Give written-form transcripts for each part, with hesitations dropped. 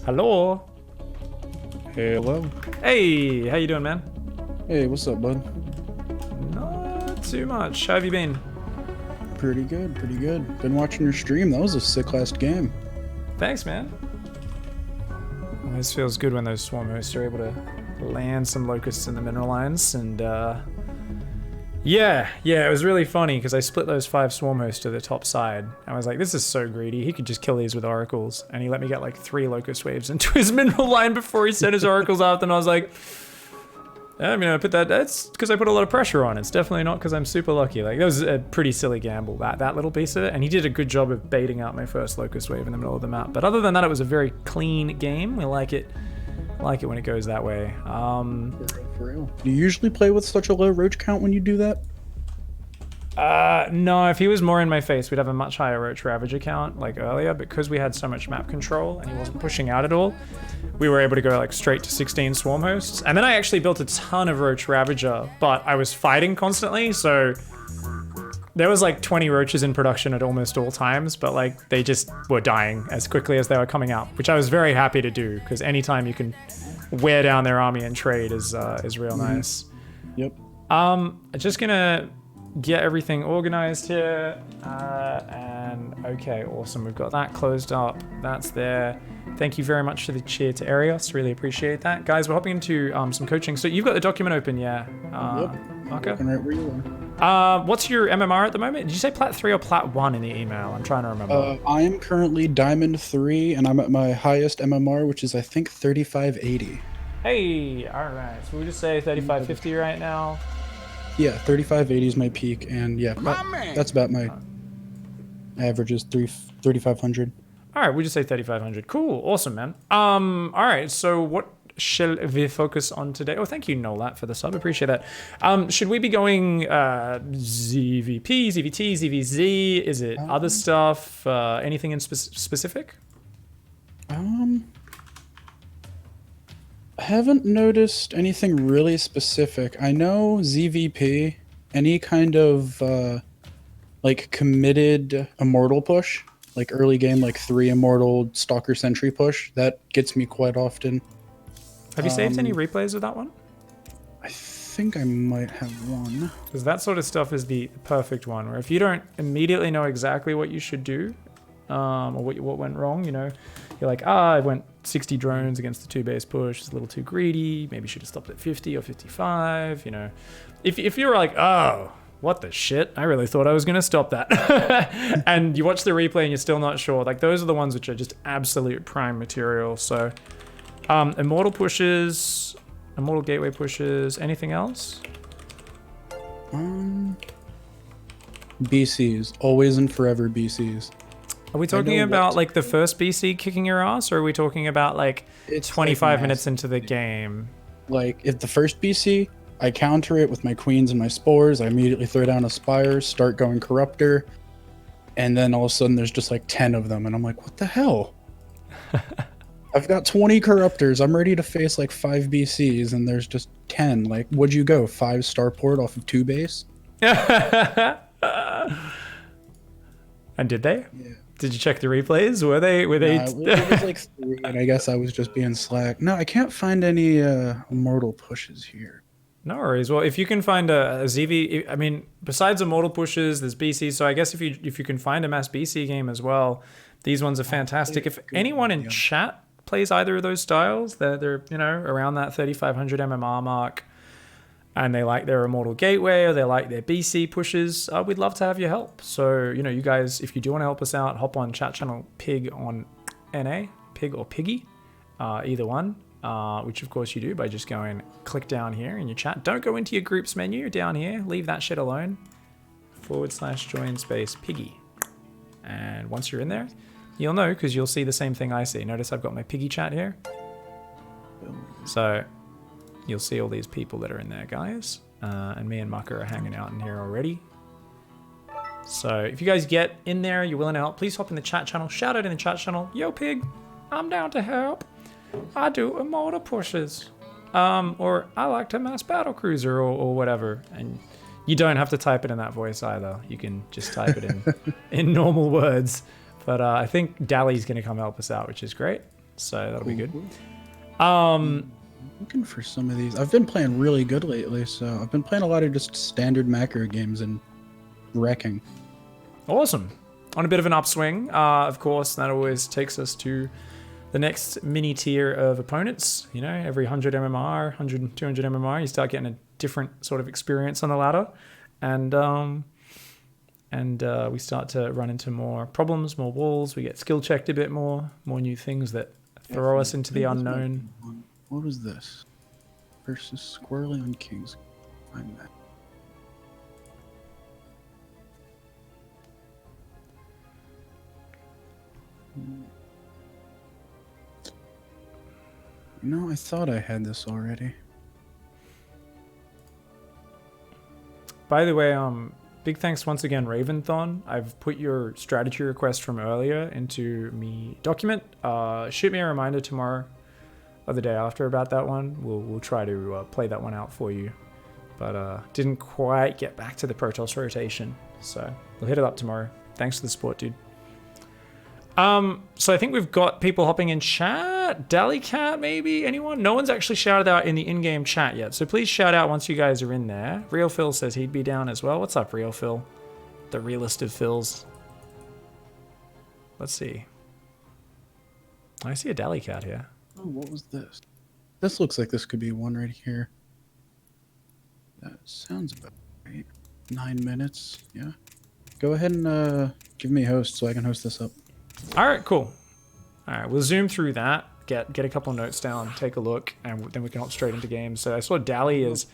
Hello. Hello. Hey, how you doing, man? Hey, what's up, bud? Not too much. How have you been? Pretty good, pretty good. Been watching your stream. That was a sick last game. Thanks, man. Always feels good when those swarm hosts are able to land some locusts in the mineral lines, and yeah, it was really funny because I split those 5 swarm hosts to the top side. I was like, this is so greedy. He could just kill these with oracles, and he let me get like 3 locust waves into his mineral line before he sent his oracles out, and I was like, I mean, that's because I put a lot of pressure on. It's definitely not because I'm super lucky. Like, that was a pretty silly gamble, that little piece of it. And he did a good job of baiting out my first locust wave in the middle of the map. But other than that, it was a very clean game. We like it when it goes that way. For real. Do you usually play with such a low roach count when you do that? No, if he was more in my face, we'd have a much higher Roach Ravager count, like earlier, because we had so much map control and he wasn't pushing out at all. We were able to go like straight to 16 swarm hosts. And then I actually built a ton of Roach Ravager, but I was fighting constantly, so there was like 20 roaches in production at almost all times, but like they just were dying as quickly as they were coming out, which I was very happy to do, because anytime you can wear down their army and trade is real nice. Yep. I'm just gonna get everything organized here, and okay, awesome, we've got that closed up. That's there. Thank you very much for the cheer to Arios, really appreciate that. Guys, we're hopping into some coaching. So you've got the document open, yeah? Yep. Marco? Right where you are. What's your MMR at the moment? Did you say Plat 3 or Plat 1 in the email? I'm trying to remember. I am currently Diamond 3, and I'm at my highest MMR, which is, I think, 3580. Hey, alright, so we'll just say 3550 right now. Yeah, 3580 is my peak, and yeah, that's about my average is 3500. All right, we'll just say 3,500. Cool, awesome, man. All right, so what shall we focus on today? Oh, thank you, Nolat, for the sub. Appreciate that. Should we be going ZvP, ZvT, ZvZ? Is it other stuff? Anything in specific? I haven't noticed anything really specific. I know ZvP, any kind of like committed Immortal push, like early game, like 3 Immortal Stalker Sentry push, that gets me quite often. Have you saved any replays of that one? I think I might have one. Because that sort of stuff is the perfect one, where if you don't immediately know exactly what you should do, or what went wrong, you know, you're like, I went 60 drones against the 2 base push, it's a little too greedy, maybe should have stopped at 50 or 55, you know. If you're like, oh, what the shit, I really thought I was gonna stop that. And you watch the replay and you're still not sure, like those are the ones which are just absolute prime material. So Immortal pushes, Immortal gateway pushes, anything else? BCs, always and forever BCs. Are we talking about like the first BC kicking your ass, or are we talking about like 25 minutes into the game? Like if the first BC, I counter it with my queens and my spores, I immediately throw down a spire, start going corruptor, and then all of a sudden there's just like 10 of them, and I'm like, what the hell? I've got 20 corruptors, I'm ready to face like 5 BCs, and there's just 10. Like, what'd you go, 5 starport off of 2 base? And did they? Yeah. Did you check the replays? Were they? It was like 3, and I guess I was just being slack. No, I can't find any Immortal pushes here. No worries. Well, if you can find a ZV, I mean, besides Immortal pushes, there's BC. So I guess if you can find a mass BC game as well, these ones are fantastic. If anyone in chat plays either of those styles, they're you know, around that 3,500 MMR mark, and they like their Immortal Gateway or they like their BC pushes, we'd love to have your help. So, you know, you guys, if you do want to help us out, hop on chat channel Pig on NA, Pig or Piggy, either one, which of course you do by just going click down here in your chat. Don't go into your groups menu down here, leave that shit alone, /join space Piggy. And once you're in there, you'll know because you'll see the same thing I see. Notice I've got my Piggy chat here. So you'll see all these people that are in there, guys. And me and Mucker are hanging out in here already. So if you guys get in there, you're willing to help, please hop in the chat channel. Shout out in the chat channel. Yo, Pig, I'm down to help. I do Immortal pushes. Or I like to mass battle cruiser or whatever. And you don't have to type it in that voice either. You can just type it in normal words. But I think Dally's going to come help us out, which is great. So that'll be good. Looking for some of these. I've been playing really good lately, so I've been playing a lot of just standard macro games and wrecking. Awesome. On a bit of an upswing, of course, that always takes us to the next mini tier of opponents. You know, every 100 MMR, 100, 200 MMR, you start getting a different sort of experience on the ladder. And we start to run into more problems, more walls. We get skill checked a bit more new things that throw us into the unknown. What was this? Versus Squirrely on Kings. Find that. No, I thought I had this already. By the way, big thanks once again, Raventhon. I've put your strategy request from earlier into me document. Shoot me a reminder tomorrow or the day after about that one. We'll try to play that one out for you. But didn't quite get back to the Protoss rotation. So we'll hit it up tomorrow. Thanks for the support, dude. So I think we've got people hopping in chat. Dalicat, maybe? Anyone? No one's actually shouted out in the in-game chat yet. So please shout out once you guys are in there. Real Phil says he'd be down as well. What's up, Real Phil? The realest of Phils. Let's see. I see a Dalicat here. Oh, what was this? This looks like this could be one right here. That sounds about right. 9 minutes. Yeah. Go ahead and give me host so I can host this up. All right, cool. All right, we'll zoom through that, get a couple of notes down, take a look, and then we can hop straight into games. So I saw Dali is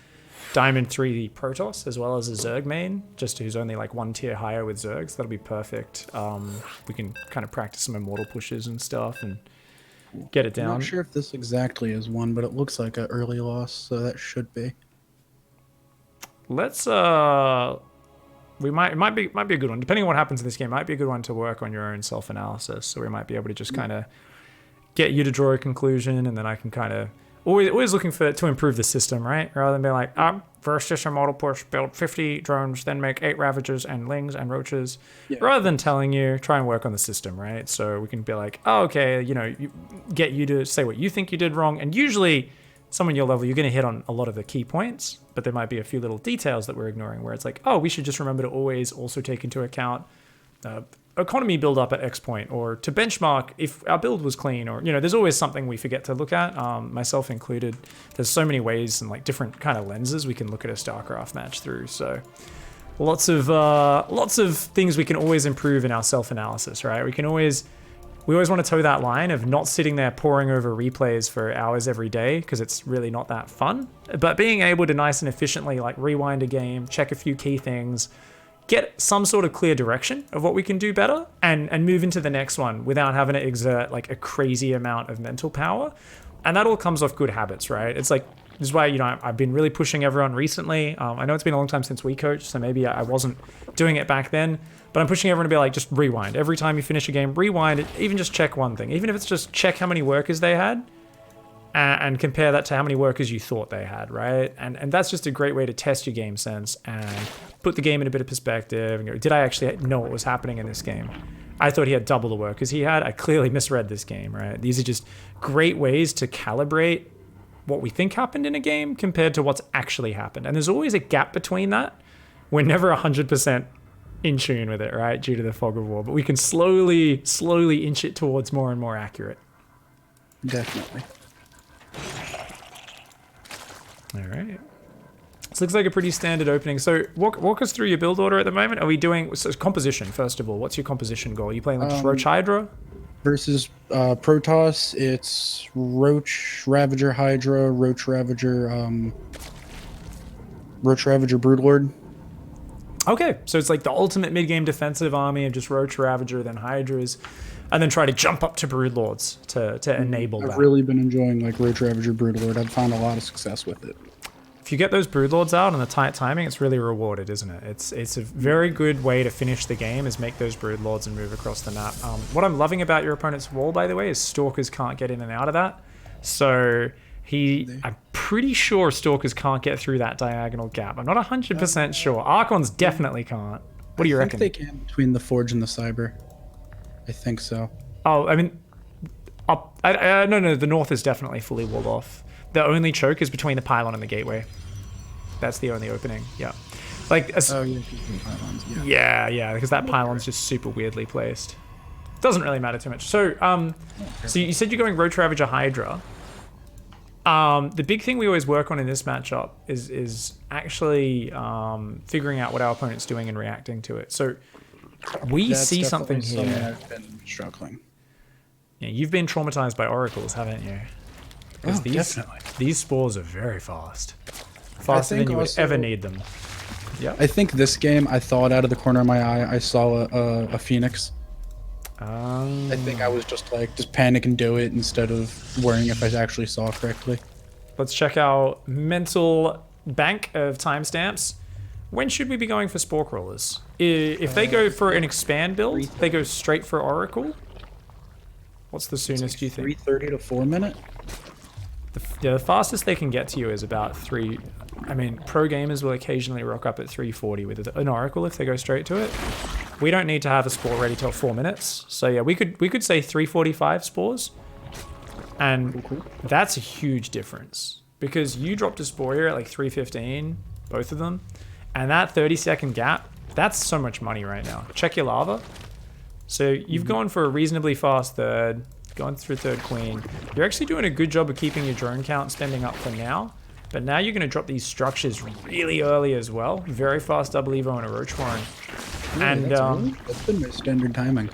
Diamond 3 Protoss, as well as a Zerg main, just who's only like 1 tier higher with Zergs. That'll be perfect. We can kind of practice some Immortal pushes and stuff and get it down. I'm not sure if this exactly is one, but it looks like an early loss, so that should be. Let's it might be a good one. Depending on what happens in this game, it might be a good one to work on your own self-analysis. So we might be able to just kind of get you to draw a conclusion, and then I can kind of always looking to improve the system, right? Rather than being like, versus Immortal push, build 50 drones, then make 8 Ravagers and Lings and Roaches. Yeah. Rather than telling you, try and work on the system, right? So we can be like, oh, okay, get you to say what you think you did wrong. And usually, someone your level, you're going to hit on a lot of the key points, but there might be a few little details that we're ignoring where it's like, oh, we should just remember to always also take into account economy build up at X point, or to benchmark if our build was clean, or, there's always something we forget to look at, myself included. There's so many ways and like different kind of lenses we can look at a StarCraft match through. So lots of things we can always improve in our self-analysis, right? We always want to toe that line of not sitting there poring over replays for hours every day, because it's really not that fun. But being able to nice and efficiently like rewind a game, check a few key things, get some sort of clear direction of what we can do better, and move into the next one without having to exert like a crazy amount of mental power. And that all comes off good habits, right? It's like, this is why, I've been really pushing everyone recently. I know it's been a long time since we coached, so maybe I wasn't doing it back then. But I'm pushing everyone to be like, just rewind. Every time you finish a game, rewind it. Even just check one thing. Even if it's just check how many workers they had and compare that to how many workers you thought they had, right? And that's just a great way to test your game sense and put the game in a bit of perspective and go, did I actually know what was happening in this game? I thought he had double the workers he had. I clearly misread this game, right? These are just great ways to calibrate what we think happened in a game compared to what's actually happened. And there's always a gap between that. We're never 100% in tune with it, right? Due to the fog of war, but we can slowly inch it towards more and more accurate. Definitely. All right. This looks like a pretty standard opening. So walk us through your build order at the moment. Are we doing composition, first of all? What's your composition goal? Are you playing like just Roach Hydra? Versus Protoss, it's Roach Ravager Hydra, Roach Ravager Broodlord. Okay, so it's like the ultimate mid-game defensive army of just Roach Ravager, then Hydras, and then try to jump up to Broodlords to enable that. I've really been enjoying like Roach Ravager Broodlord. I've found a lot of success with it. If you get those Broodlords out on the tight timing, it's really rewarded, isn't it? It's a very good way to finish the game, is make those Broodlords and move across the map. What I'm loving about your opponent's wall, by the way, is Stalkers can't get in and out of that. So I'm pretty sure Stalkers can't get through that diagonal gap. I'm not 100% sure. Archons definitely can't. What do you reckon? I think they can between the Forge and the Cyber. I think so. Oh, I mean, Up, no, the north is definitely fully walled off. The only choke is between the pylon and the gateway. That's the only opening. Yeah, like yeah, because that pylon's just super weirdly placed. Doesn't really matter too much. So so you said you're going Roach Ravager Hydra. The big thing we always work on in this matchup is actually figuring out what our opponent's doing and reacting to it. So we see something here. I've been struggling. Yeah, you've been traumatized by oracles, haven't you? Because these spores are very fast. Faster than you would ever need them. Yeah. I think this game, I thought out of the corner of my eye, I saw a Phoenix. I think I was just panic and do it instead of worrying if I actually saw correctly. Let's check our mental bank of timestamps. When should we be going for spore crawlers? If they go for an expand build, they go straight for oracle. What's the soonest do you think? 3:30 to 4 minute. The fastest they can get to you is about 3. I mean, pro gamers will occasionally rock up at 3:40 with an oracle if they go straight to it. We don't need to have a spore ready till 4 minutes. So yeah, we could say 3:45 spores, and that's a huge difference because you dropped a spore here at like 3:15, both of them, and that 30-second gap. That's so much money right now. Check your lava. So you've gone for a reasonably fast third, going through third queen. You're actually doing a good job of keeping your drone count spending up for now. But now you're going to drop these structures really early as well. Very fast double evo and a roach warren. And that's been my standard timing.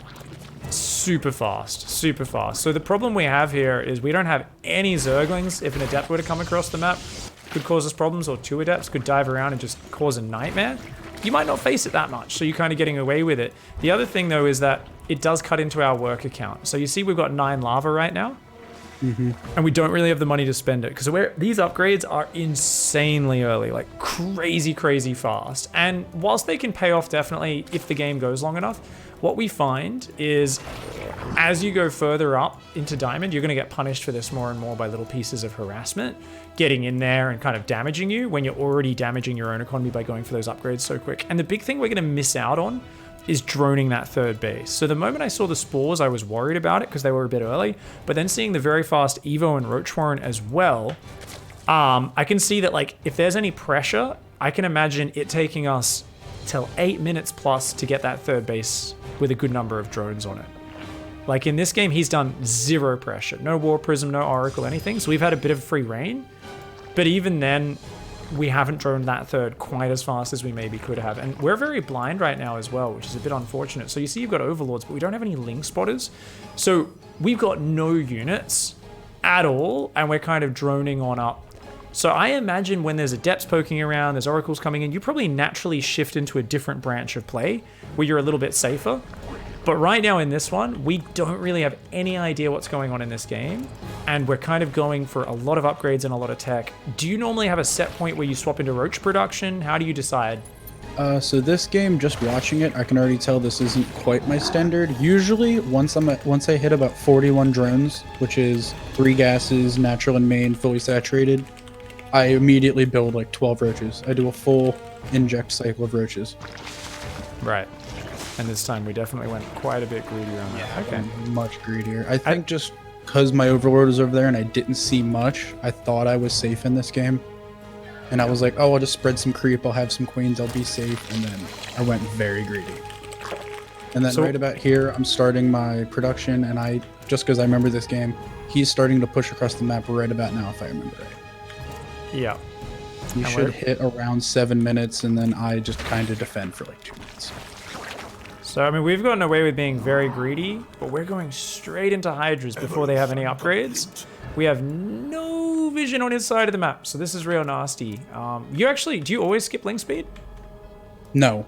Super fast, super fast. So the problem we have here is we don't have any zerglings. If an adept were to come across the map, could cause us problems, or 2 adepts could dive around and just cause a nightmare. You might not face it that much, so you're kind of getting away with it. The other thing though is that it does cut into our work account. So you see we've got 9 lava right now. And we don't really have the money to spend it because these upgrades are insanely early, like crazy fast. And whilst they can pay off definitely if the game goes long enough, what we find is as you go further up into Diamond, you're going to get punished for this more and more by little pieces of harassment, getting in there and kind of damaging you when you're already damaging your own economy by going for those upgrades so quick. And the big thing we're going to miss out on is droning that third base. So the moment I saw the spores, I was worried about it because they were a bit early, but then seeing the very fast Evo and Roach Warren as well, I can see that like if there's any pressure, I can imagine it taking us till 8 minutes plus to get that third base with a good number of drones on it. Like in this game, he's done 0 pressure, no War Prism, no Oracle, anything. So we've had a bit of free reign, but even then, we haven't droned that third quite as fast as we maybe could have. And we're very blind right now as well, which is a bit unfortunate. So you see you've got overlords, but we don't have any link spotters. So we've got no units at all, and we're kind of droning on up. So I imagine when there's adepts poking around, there's oracles coming in, you probably naturally shift into a different branch of play where you're a little bit safer. But right now in this one, we don't really have any idea what's going on in this game. And we're kind of going for a lot of upgrades and a lot of tech. Do you normally have a set point where you swap into roach production? How do you decide? So this game, just watching it, I can already tell this isn't quite my standard. Usually, once I hit about 41 drones, which is 3 gases, natural and main, fully saturated, I immediately build like 12 roaches. I do a full inject cycle of roaches. Right. And this time we definitely went quite a bit greedier on that. Yeah, okay. Much greedier. I think just because my overlord was over there and I didn't see much, I thought I was safe in this game. And I was like, oh, I'll just spread some creep, I'll have some queens, I'll be safe. And then I went very greedy. And then right about here, I'm starting my production, and just because I remember this game, he's starting to push across the map right about now, if I remember right. Yeah. You should hit around 7 minutes, and then I just kind of defend for like 2 minutes. So, I mean, we've gotten away with being very greedy, but we're going straight into Hydras before they have any upgrades. We have no vision on his side of the map, so this is real nasty. Do you always skip link speed? No.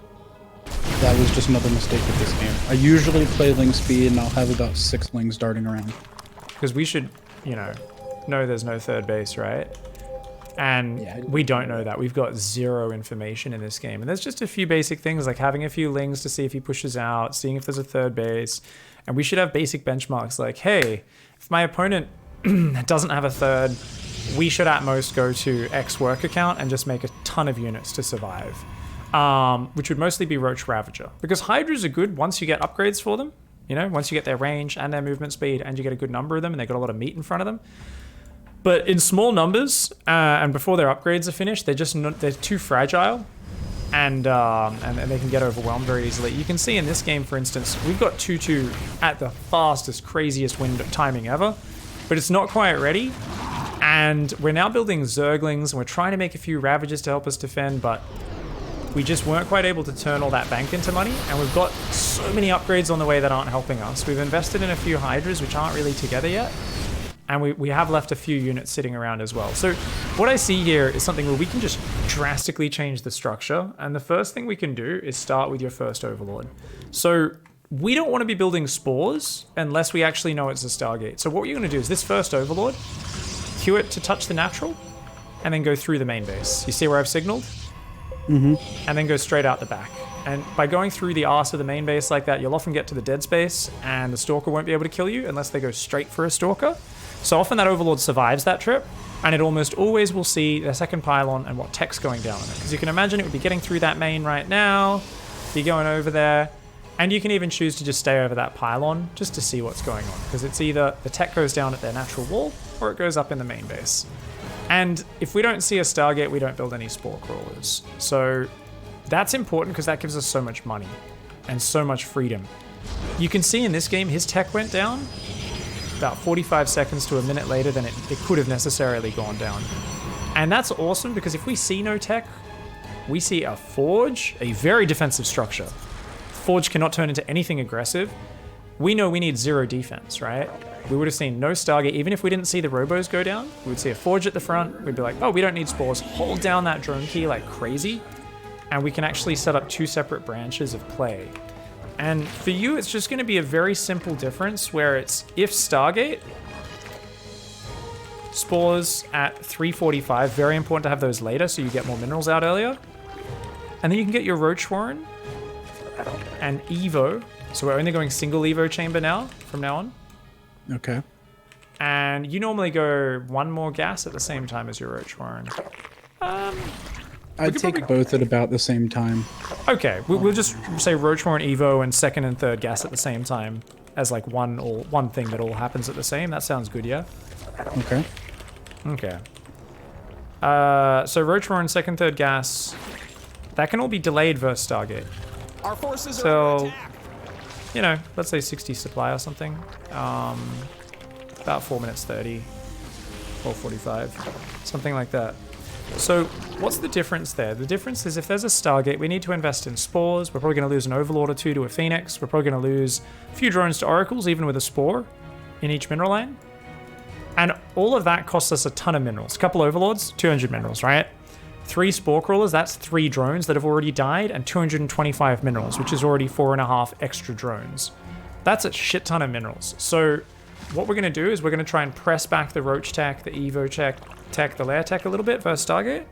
That was just another mistake with this game. I usually play link speed, and I'll have about 6 lings darting around. Because we should, know there's no third base, right? And we don't know that. We've got 0 information in this game. And there's just a few basic things like having a few lings to see if he pushes out, seeing if there's a third base. And we should have basic benchmarks like, hey, if my opponent doesn't have a third, we should at most go to X work account and just make a ton of units to survive. Which would mostly be Roach Ravager. Because Hydras are good once you get upgrades for them. you know, once you get their range and their movement speed and you get a good number of them and they got a lot of meat in front of them. But in small numbers, and before their upgrades are finished, they're too fragile, and they can get overwhelmed very easily. You can see in this game, for instance, we've got 2-2 at the fastest, craziest window timing ever, but it's not quite ready. And we're now building Zerglings, and we're trying to make a few Ravagers to help us defend, but we just weren't quite able to turn all that bank into money, and we've got so many upgrades on the way that aren't helping us. We've invested in a few Hydras, which aren't really together yet. And we have left a few units sitting around as well. So what I see here is something where we can just drastically change the structure. And the first thing we can do is start with your first Overlord. So we don't want to be building spores unless we actually know it's a Stargate. So what you're going to do is this first Overlord, queue it to touch the natural, and then go through the main base. You see where I've signaled? Mm-hmm. And then go straight out the back. And by going through the arse of the main base like that, you'll often get to the dead space, and the Stalker won't be able to kill you unless they go straight for a Stalker. So often that Overlord survives that trip, and it almost always will see their second pylon and what tech's going down on it. Because you can imagine it would be getting through that main right now, be going over there, and you can even choose to just stay over that pylon just to see what's going on. Because it's either the tech goes down at their natural wall, or it goes up in the main base. And if we don't see a Stargate, we don't build any Spore Crawlers. So that's important because that gives us so much money and so much freedom. You can see in this game, his tech went down about 45 seconds to a minute later than it could have necessarily gone down. And that's awesome because if we see no tech, we see a Forge, a very defensive structure. Forge cannot turn into anything aggressive. We know we need 0 defense, right? We would have seen no Stargate. Even if we didn't see the Robos go down, we would see a Forge at the front. We'd be like, oh, we don't need spores. Hold down that drone key like crazy. And we can actually set up 2 separate branches of play. And for you, it's just going to be a very simple difference where it's if Stargate, spores at 345, very important to have those later so you get more minerals out earlier. And then you can get your Roach Warren and Evo. So we're only going single Evo chamber now, from now on. Okay. And you normally go 1 more gas at the same time as your Roach Warren. I'd take both at about the same time. Okay, we'll just say Roach Warren Evo and 2nd and 3rd gas at the same time as like one thing that all happens at the same. That sounds good, yeah? Okay. Okay. So Roach Warren 2nd, 3rd gas, that can all be delayed versus Stargate. Our forces are So, you know, let's say 60 supply or something. About 4 minutes 30, 4:45, something like that. So what's the difference there? The difference is if there's a Stargate, we need to invest in spores. We're probably going to lose an Overlord or 2 to a Phoenix. We're probably going to lose a few drones to Oracles, even with a spore in each mineral lane. And all of that costs us a ton of minerals. A couple Overlords, 200 minerals, right? 3 Spore Crawlers, that's 3 drones that have already died, and 225 minerals, which is already 4.5 extra drones. That's a shit ton of minerals. So what we're going to do is we're going to try and press back the Roach tech, the Evo tech, the Lair tech a little bit versus Stargate.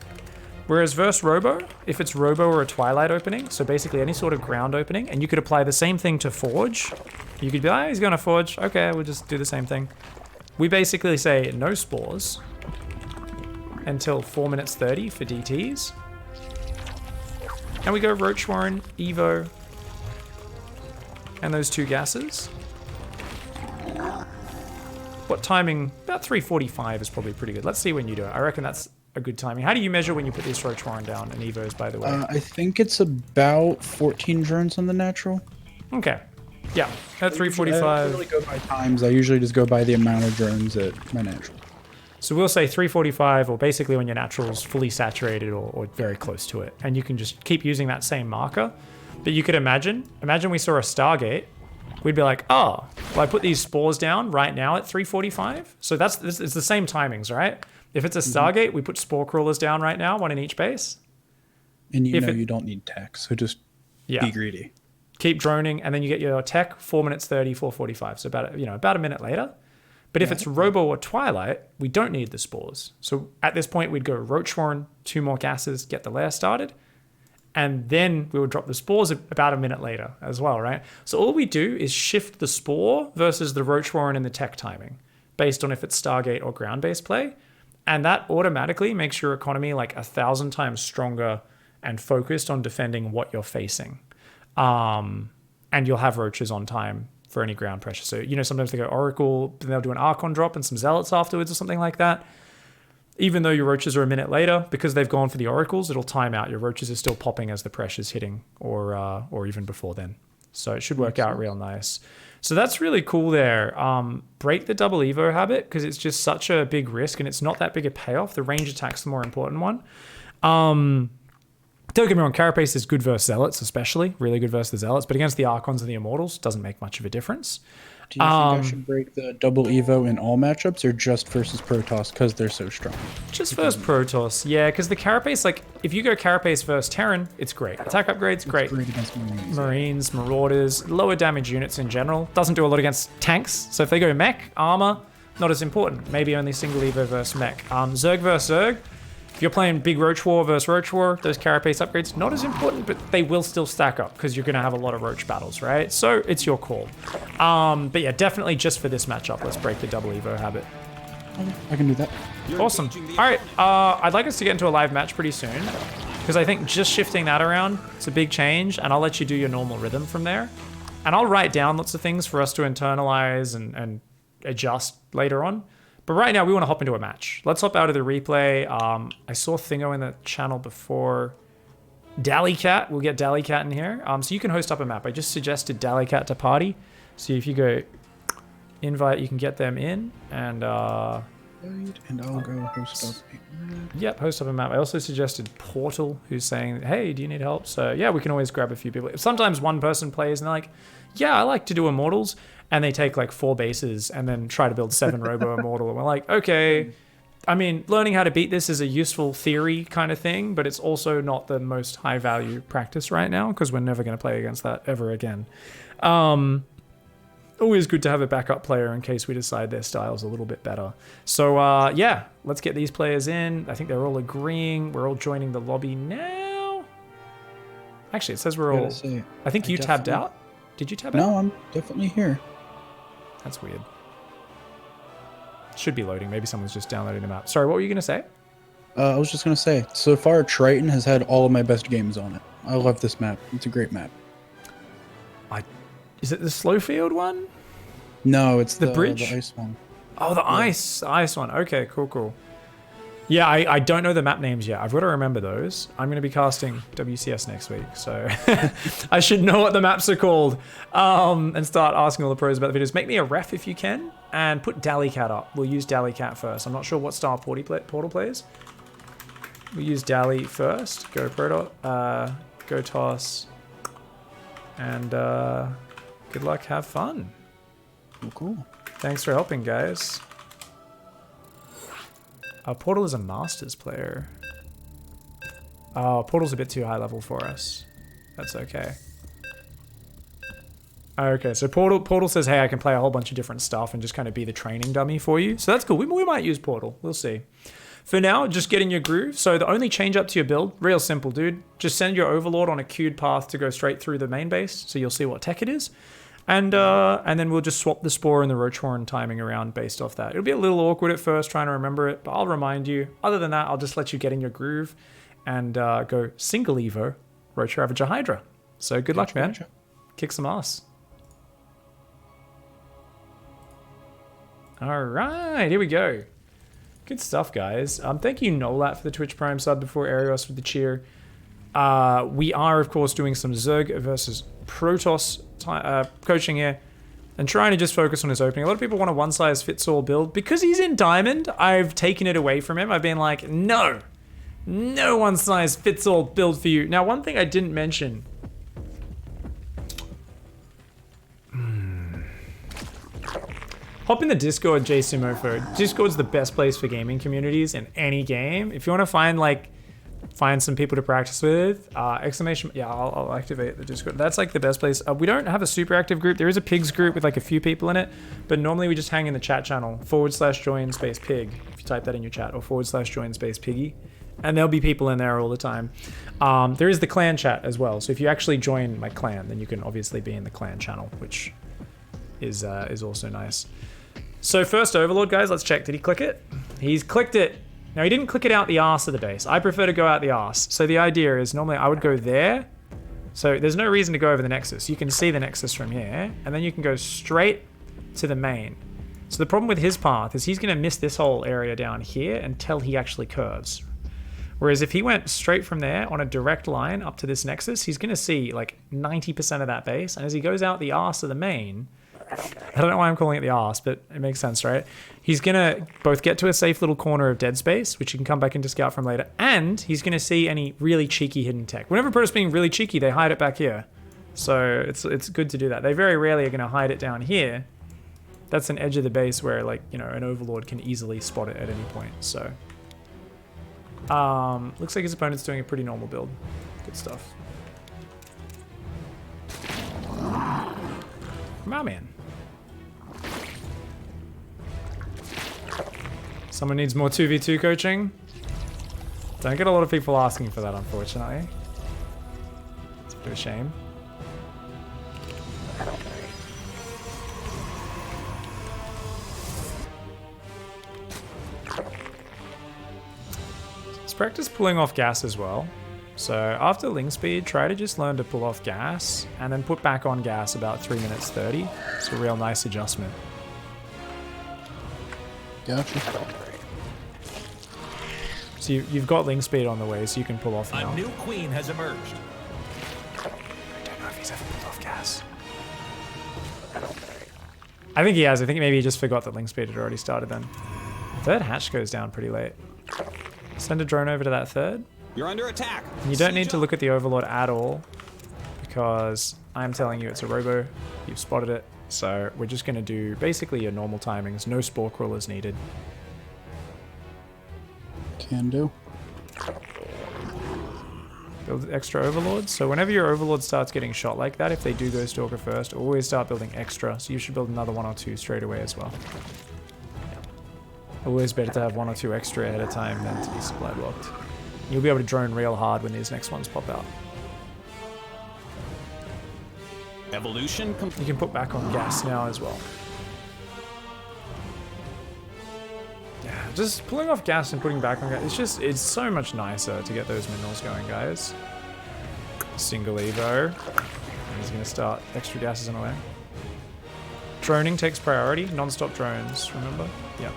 Whereas versus Robo, if it's Robo or a Twilight opening, so basically any sort of ground opening, and you could apply the same thing to Forge. You could be like, oh, he's going to Forge. Okay, we'll just do the same thing. We basically say no spores until 4 minutes 30 for DTs. And we go Roach Warren, Evo, and those 2 gases. What timing? About 3:45 is probably pretty good. Let's see when you do it. I reckon that's a good timing. How do you measure when you put this Roach Warren down and Evos, by the way? I think it's about 14 drones on the natural. Okay. Yeah, at 3:45. I don't really go by times. I usually just go by the amount of drones at my natural. So we'll say 3:45, or basically when your natural's fully saturated or very close to it. And you can just keep using that same marker. But you could imagine we saw a Stargate. We'd be like, oh, well, I put these spores down right now at 3:45. So it's the same timings, right? If it's a Stargate, we put Spore Crawlers down right now, 1 in each base. And you don't need tech, so just be greedy. Keep droning, and then you get your tech, 4 minutes 30, 4:45. So about a minute later. But if it's Robo or Twilight, we don't need the spores. So at this point, we'd go Roach Warren, 2 more gases, get the lair started. And then we would drop the spores about a minute later as well, right? So all we do is shift the spore versus the Roach Warren in the tech timing based on if it's Stargate or ground-based play. And that automatically makes your economy like 1,000 times stronger and focused on defending what you're facing. And you'll have roaches on time for any ground pressure. So, sometimes they go Oracle, then they'll do an Archon drop and some Zealots afterwards or something like that. Even though your Roaches are a minute later, because they've gone for the Oracles, it'll time out. Your Roaches are still popping as the pressure's hitting or even before then. So it should work out real nice. So that's really cool there. Break the double Evo habit because it's just such a big risk and it's not that big a payoff. The range attack's the more important one. Don't get me wrong, Carapace is good versus Zealots, especially. Really good versus the Zealots. But against the Archons and the Immortals, doesn't make much of a difference. Do you think I should break the double Evo in all matchups or just versus Protoss because they're so strong? Just versus Protoss, yeah. Because the Carapace, like, if you go Carapace versus Terran, it's great. Attack upgrades, great. Great against Marines. Marines, Marauders, lower damage units in general. Doesn't do a lot against tanks. So if they go mech, armor, not as important. Maybe only single Evo versus mech. Zerg versus Zerg. If you're playing big Roach War versus Roach War, those Carapace upgrades, not as important, but they will still stack up because you're going to have a lot of Roach battles, right? So it's your call. But yeah, definitely just for this matchup, let's break the double Evo habit. Okay, I can do that. Awesome. All right, I'd like us to get into a live match pretty soon because I think just shifting that around, it's a big change, and I'll let you do your normal rhythm from there. And I'll write down lots of things for us to internalize and adjust later on. But right now, we want to hop into a match. Let's hop out of the replay. I saw Thingo in the channel before. Dallycat, we'll get Dallycat in here. So you can host up a map. I just suggested Dallycat to party. So if you go invite, you can get them in. And I'll go host up a map. Yep, host up a map. I also suggested Portal, who's saying, hey, do you need help? So yeah, we can always grab a few people. Sometimes one person plays and they're like, yeah, I like to do Immortals. And they take like 4 bases and then try to build 7 Robo Immortal. And we're like, okay, I mean, learning how to beat this is a useful theory kind of thing, but it's also not the most high value practice right now because we're never going to play against that ever again. Always good to have a backup player in case we decide their style's a little bit better. So yeah, let's get these players in. I think they're all agreeing. We're all joining the lobby now. Actually, it says we're all... I think you tabbed out. Did you tab out? No, I'm definitely here. That's weird. Should be loading. Maybe someone's just downloading the map. Sorry, what were you going to say? I was just going to say, so far Triton has had all of my best games on it. I love this map. It's a great map. Is it the Slowfield one? No, it's the bridge? The ice one. Oh, the ice one. Okay, cool. Yeah, I don't know the map names yet. I've got to remember those. I'm going to be casting WCS next week, so I should know what the maps are called and start asking all the pros about the videos. Make me a ref if you can, and put Dallycat up. We'll use Dallycat first. I'm not sure what style Portal plays. We'll use Dally first. Go Proto, go Toss, and good luck, have fun. Cool. Thanks for helping, guys. Portal is a Masters player. Portal's a bit too high level for us. That's okay. Okay, so Portal says, hey, I can play a whole bunch of different stuff and just kind of be the training dummy for you. So that's cool. We might use Portal. We'll see. For now, just get in your groove. So the only change up to your build, real simple, dude. Just send your Overlord on a queued path to go straight through the main base. So you'll see what tech it is. And then we'll just swap the Spore and the Roach Horn timing around based off that. It'll be a little awkward at first trying to remember it, but I'll remind you. Other than that, I'll just let you get in your groove and go single Evo, Roach Ravager Hydra. So good luck, man. Kick some ass. All right, here we go. Good stuff, guys. Thank you, Nolat, for the Twitch Prime sub before Arios with the cheer. We are, of course, doing some Zerg versus Protoss coaching here and trying to just focus on his opening. A lot of people want a one-size-fits-all build. Because he's in Diamond, I've taken it away from him. I've been like, no one-size-fits-all build for you. Now, one thing I didn't mention. Hop in the Discord, JSumofo. Discord's the best place for gaming communities in any game. If you want to find some people to practice with, exclamation, yeah, I'll activate the Discord. That's like the best place. We don't have a super active group. There is a pigs group with like a few people in it, but normally we just hang in the chat channel, /join space pig, if you type that in your chat, or /join space piggy, and there'll be people in there all the time. There is the clan chat as well, so if you actually join my clan, then you can obviously be in the clan channel, which is also nice. So first Overlord, guys, let's check. Did he click it? He's clicked it. Now, he didn't click it out the arse of the base. I prefer to go out the arse. So the idea is normally I would go there, So there's no reason to go over the Nexus. You can see the Nexus from here, and then you can go straight to the main. So the problem with his path is he's going to miss this whole area down here until he actually curves. Whereas if he went straight from there on a direct line up to this Nexus, he's going to see like 90% of that base. And as he goes out the arse of the main, I don't know why I'm calling it the arse, but it makes sense, right? He's going to both get to a safe little corner of dead space, which he can come back into scout from later, and he's going to see any really cheeky hidden tech. Whenever a opponent's being really cheeky, they hide it back here. So it's good to do that. They very rarely are going to hide it down here. That's an edge of the base where, like, you know, an Overlord can easily spot it at any point. So, looks like his opponent's doing a pretty normal build. Good stuff. My man. Someone needs more 2v2 coaching. Don't get a lot of people asking for that, unfortunately. It's a bit of a shame. Let's practice pulling off gas as well. So after link speed, try to just learn to pull off gas and then put back on gas about 3 minutes 30. It's a real nice adjustment. Gotcha. So you've got link speed on the way, so you can pull off now. A new queen has emerged. I don't know if he's ever pulled off gas. I think he has. I think maybe he just forgot that link speed had already started then. Third hatch goes down pretty late. Send a drone over to that third. You're under attack. You don't need to look at the Overlord at all, because I'm telling you it's a robo. You've spotted it. So we're just going to do basically your normal timings. No spore crawlers needed. Can do. Build extra Overlords. So whenever your Overlord starts getting shot like that, if they do go Stalker first, always start building extra. So you should build another 1 or 2 straight away as well. Always better to have 1 or 2 extra ahead of time than to be supply blocked. You'll be able to drone real hard when these next ones pop out. Evolution. You can put back on gas now as well. Yeah, just pulling off gas and putting back on gas. It's so much nicer to get those minerals going, guys. Single Evo. And he's going to start extra gases on the way. Droning takes priority. Non-stop drones, remember? Yeah.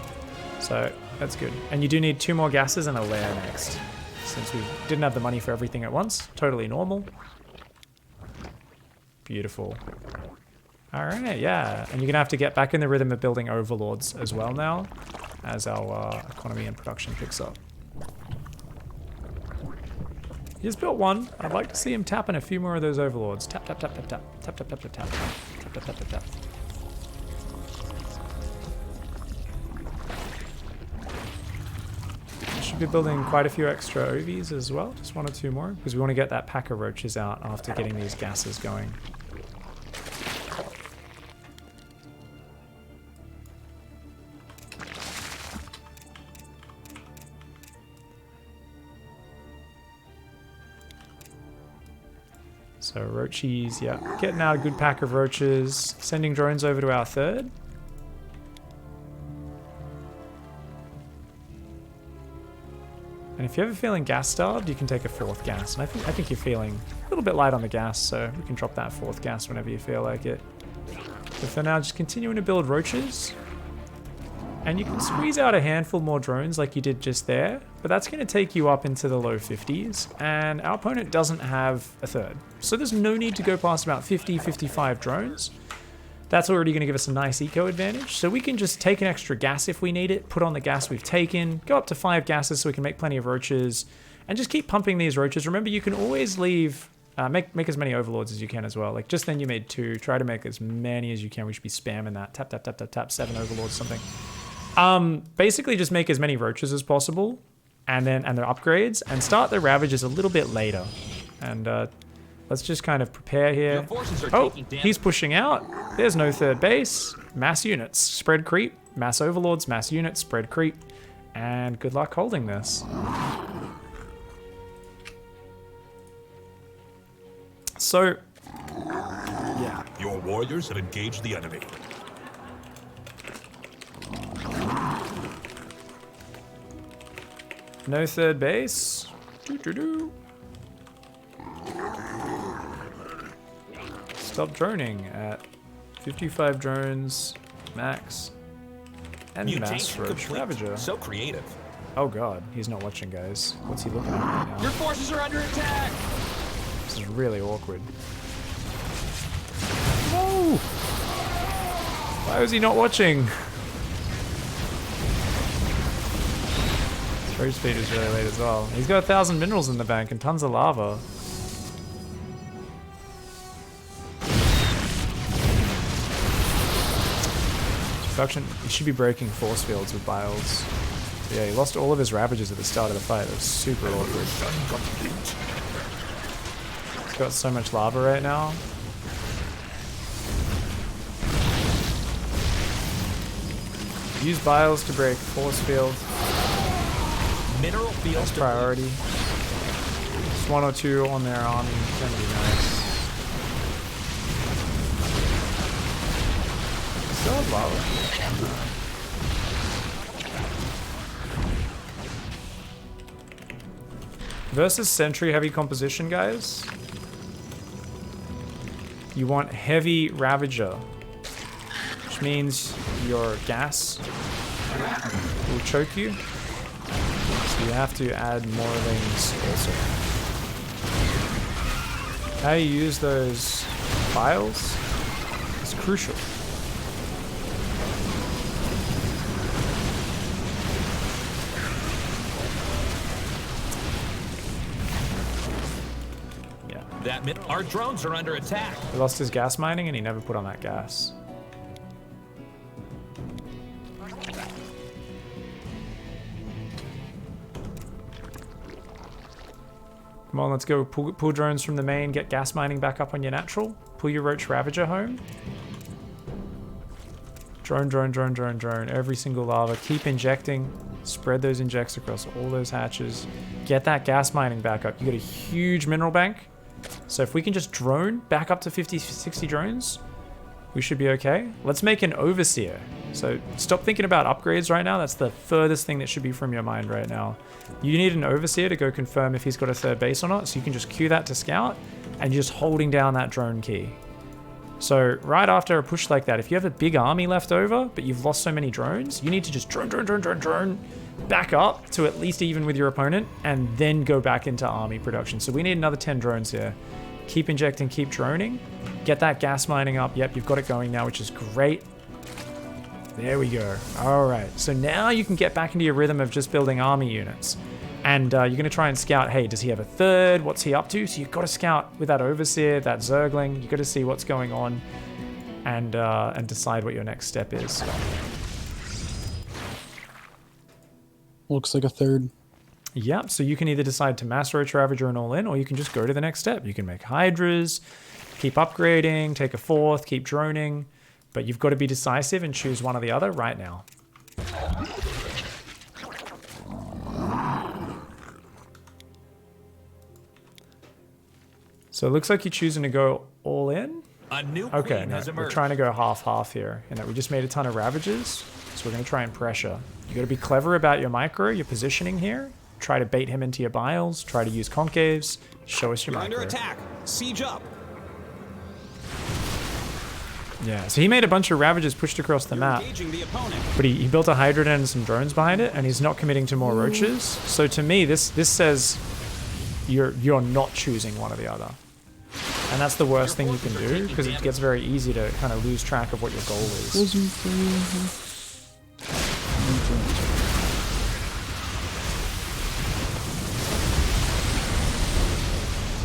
So that's good. And you do need 2 more gases and a lair next. Since we didn't have the money for everything at once. Totally normal. Beautiful. All right, yeah. And you're going to have to get back in the rhythm of building Overlords as well now, as our economy and production picks up. He's built 1. I'd like to see him tapping a few more of those Overlords. Tap, tap, tap, tap, tap. Tap, tap, tap, tap, tap. Tap, tap, tap, tap, tap. Should be building quite a few extra OVs as well, just 1 or 2 more, because we want to get that pack of roaches out after getting these gases going. So roachies, yeah, getting out a good pack of roaches, sending drones over to our third. And if you're ever feeling gas starved, you can take a 4th gas. And I think you're feeling a little bit light on the gas, so we can drop that 4th gas whenever you feel like it. So for now, just continuing to build roaches. And you can squeeze out a handful more drones like you did just there, but that's going to take you up into the low 50s, and our opponent doesn't have a third. So there's no need to go past about 50, 55 drones. That's already going to give us a nice eco advantage. So we can just take an extra gas if we need it, put on the gas we've taken, go up to 5 gases so we can make plenty of roaches, and just keep pumping these roaches. Remember, you can always leave, make as many Overlords as you can as well. Like just then you made 2, try to make as many as you can. We should be spamming that. Tap, tap, tap, tap, tap, 7 Overlords, something. Basically just make as many roaches as possible, and their upgrades, and start the ravages a little bit later. And let's just kind of prepare here. Oh, he's pushing out. There's no third base. Mass units, spread creep, mass Overlords, mass units, spread creep, and good luck holding this. So, yeah. Your warriors have engaged the enemy. No third base. Doo-doo-doo. Stop droning at 55 drones max. And mass Mutation roach complete. ravager. So creative. Oh god, he's not watching, guys. What's he looking at right now? Your forces are under attack. This is really awkward. No! Why was he not watching? His rage speed is really late as well. He's got 1,000 minerals in the bank and tons of lava. Production, he should be breaking force fields with biles. Yeah, he lost all of his ravages at the start of the fight. It was super awkward. He's got so much lava right now. Use biles to break force field. Mineral field. That's priority. Just 1 or 2 on their army. Gonna be nice. Still have lava. Versus Sentry heavy composition, guys. You want heavy Ravager, which means your gas will choke you. So you have to add more things also. How you use those files is crucial. Our drones are under attack. He lost his gas mining and he never put on that gas. Come on, let's go. Pull drones from the main, get gas mining back up on your natural. Pull your Roach Ravager home. Drone, drone, drone, drone, drone. Every single lava. Keep injecting. Spread those injects across all those hatches. Get that gas mining back up. You got a huge mineral bank. So if we can just drone back up to 50, 60 drones, we should be okay. Let's make an Overseer. So stop thinking about upgrades right now. That's the furthest thing that should be from your mind right now. You need an Overseer to go confirm if he's got a third base or not. So you can just queue that to scout and you're just holding down that drone key. So right after a push like that, if you have a big army left over, but you've lost so many drones, you need to just drone, back up to at least even with your opponent, and then go back into army production. So we need another 10 drones here. Keep injecting, keep droning. Get that gas mining up. Yep, you've got it going now, which is great. There we go. All right, so now you can get back into your rhythm of just building army units. And you're going to try and scout, hey, does he have a third? What's he up to? So you've got to scout with that Overseer, that Zergling. You've got to see what's going on and decide what your next step is. Looks like a third. Yep, so you can either decide to mass Roach Ravager and all in, or you can just go to the next step. You can make Hydras, keep upgrading, take a fourth, keep droning. But you've got to be decisive and choose one or the other right now. So it looks like you're choosing to go all in. A new Okay, queen no, has we're emerged. trying to go half-half here, in that we just made a ton of Ravages, so we're going to try and pressure. You got to be clever about your micro, your positioning here. Try to bait him into your biles. Try to use concaves. Show us your You're micro. under attack. Siege up. Yeah, so he made a bunch of Ravages pushed across the map, Engaging the opponent. but he built a Hydra and some drones behind it, and he's not committing to more Roaches. So to me, this says you're not choosing one or the other. And that's the worst thing you can do, because it gets very easy to kind of lose track of what your goal is.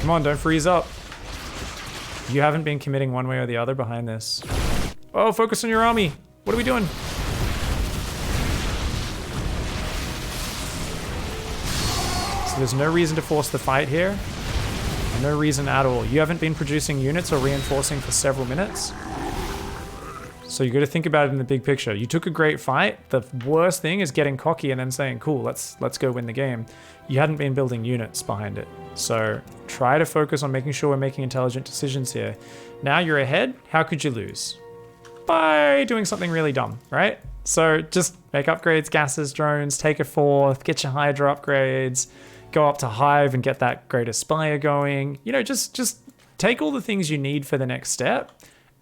Come on, don't freeze up. You haven't been committing one way or the other behind this. Oh, focus on your army. What are we doing? So there's no reason to force the fight here. No reason at all. You haven't been producing units or reinforcing for several minutes. So you got to think about it in the big picture. You took a great fight. The worst thing is getting cocky and then saying, cool, let's go win the game. You hadn't been building units behind it. So try to focus on making sure we're making intelligent decisions here. Now you're ahead. How could you lose? By doing something really dumb, right? So just make upgrades, gases, drones, take a fourth, get your Hydra upgrades, go up to Hive and get that Great Aspire going. You know, just take all the things you need for the next step